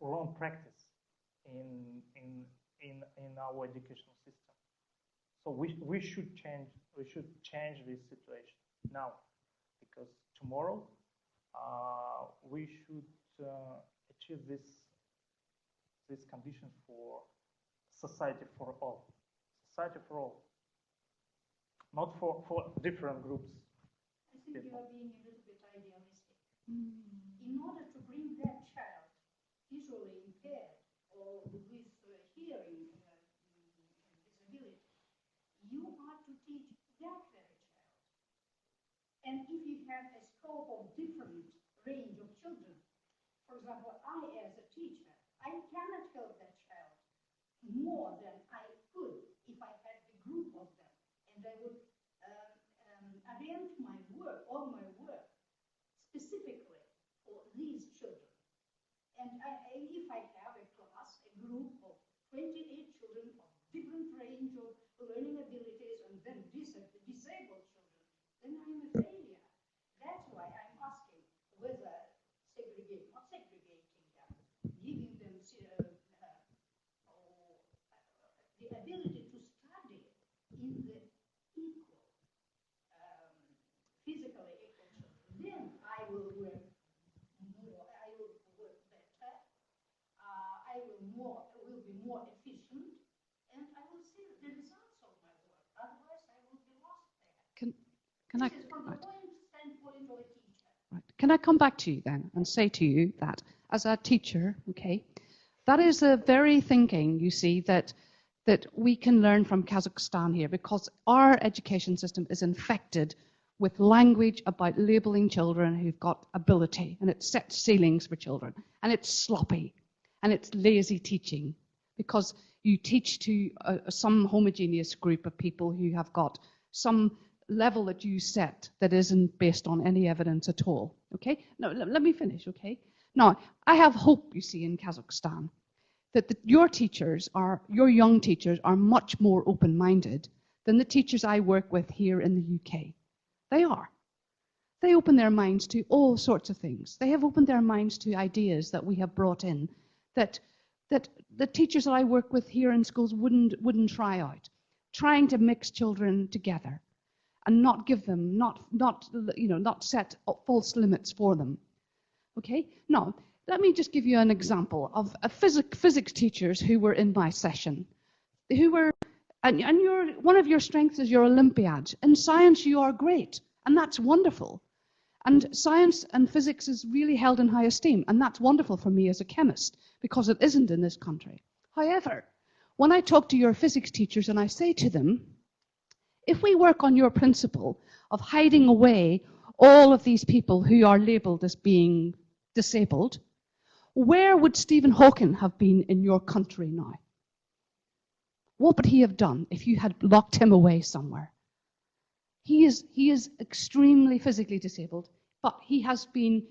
wrong practice in our educational system. So we should change this situation now, because tomorrow we should achieve this condition for society for all. Society for all. Not for different groups. I think you are being a little bit idealistic. In order to bring that child visually impaired or with hearing disability, you are to teach that very child. And if you have a scope of different range of children, for example, I as a teacher, I cannot help that child more than I could if I had a group of them, and I would arrange my work, all my work, specifically for these children. And if I have a class, a group of 28 children of different range of learning abilities, and then disabled children, then I'm a failure. That's why I'm asking whether not segregating them, giving them the ability to study in the equal, physically equal children. Then I will work more, I will work better, I will be more efficient, and I will see the results of my work. Otherwise, I will be lost there. This is from the standpoint of a teacher. Right. Can I come back to you then and say to you that as a teacher, okay, that is the very thinking, you see, that we can learn from Kazakhstan here, because our education system is infected with language about labeling children who've got ability, and it sets ceilings for children, and it's sloppy, and it's lazy teaching, because you teach to some homogeneous group of people who have got some level that you set that isn't based on any evidence at all. Okay? Now, let me finish, okay? Now, I have hope, you see, in Kazakhstan, that your young teachers are much more open-minded than the teachers I work with here in the UK. They are. They open their minds to all sorts of things. They have opened their minds to ideas that we have brought in that the teachers that I work with here in schools wouldn't try out. Trying to mix children together and not give them, not set false limits for them. Okay? Now, let me just give you an example of physics teachers who were in my session, who were, and one of your strengths is your Olympiad. In science, you are great, and that's wonderful. And science and physics is really held in high esteem, and that's wonderful for me as a chemist, because it isn't in this country. However, when I talk to your physics teachers and I say to them, If we work on your principle of hiding away all of these people who are labelled as being disabled, where would Stephen Hawking have been in your country now? What would he have done if you had locked him away somewhere? He is extremely physically disabled, but he has been,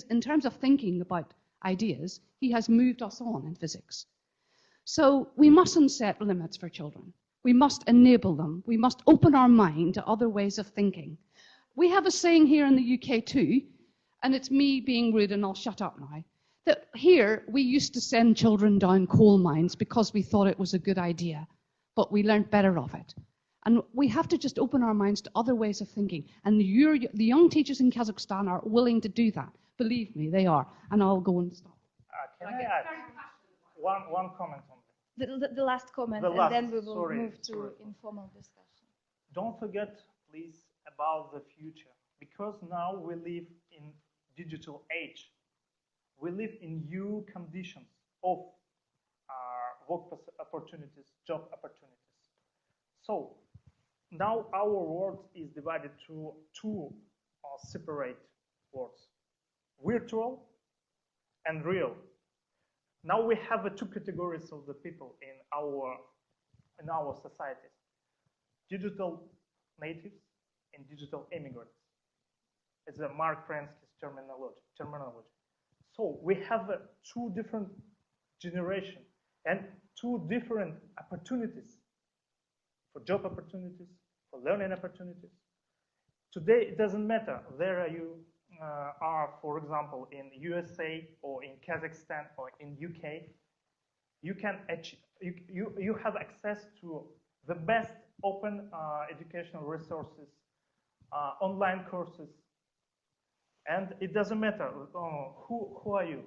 in terms of thinking about ideas, he has moved us on in physics. So we mustn't set limits for children. We must enable them. We must open our mind to other ways of thinking. We have a saying here in the UK too, and it's me being rude and I'll shut up now, that here we used to send children down coal mines because we thought it was a good idea, but we learned better of it. And we have to just open our minds to other ways of thinking. And the young teachers in Kazakhstan are willing to do that. Believe me, they are. And I'll go and stop. Can I add one comment on that? The last comment, and then we will move to informal discussion. Don't forget, please, about the future. Because now we live in digital age. We live in new conditions of work opportunities, job opportunities. So now our world is divided to two separate worlds, virtual and real. Now we have two categories of the people in our societies: digital natives and digital immigrants. It's a Mark Fransky's terminology. So we have two different generations and two different opportunities for job opportunities, for learning opportunities. Today, it doesn't matter where you are, for example, in USA or in Kazakhstan or in UK. You can you have access to the best open educational resources, online courses, and it doesn't matter who are you,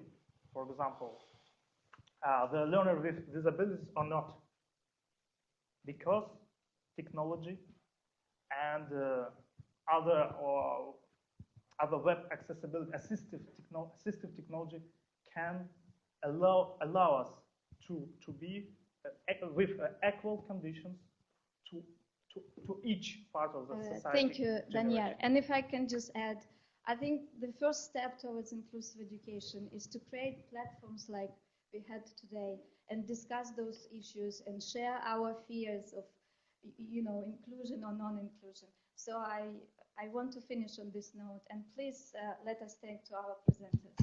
for example, the learner with disabilities or not, because technology and other web accessibility assistive technology can allow us to be with equal conditions to each part of the society. Thank you, Daniel. And if I can just add, I think the first step towards inclusive education is to create platforms like we had today and discuss those issues and share our fears of, inclusion or non-inclusion. So I want to finish on this note, and please let us thank to our presenters.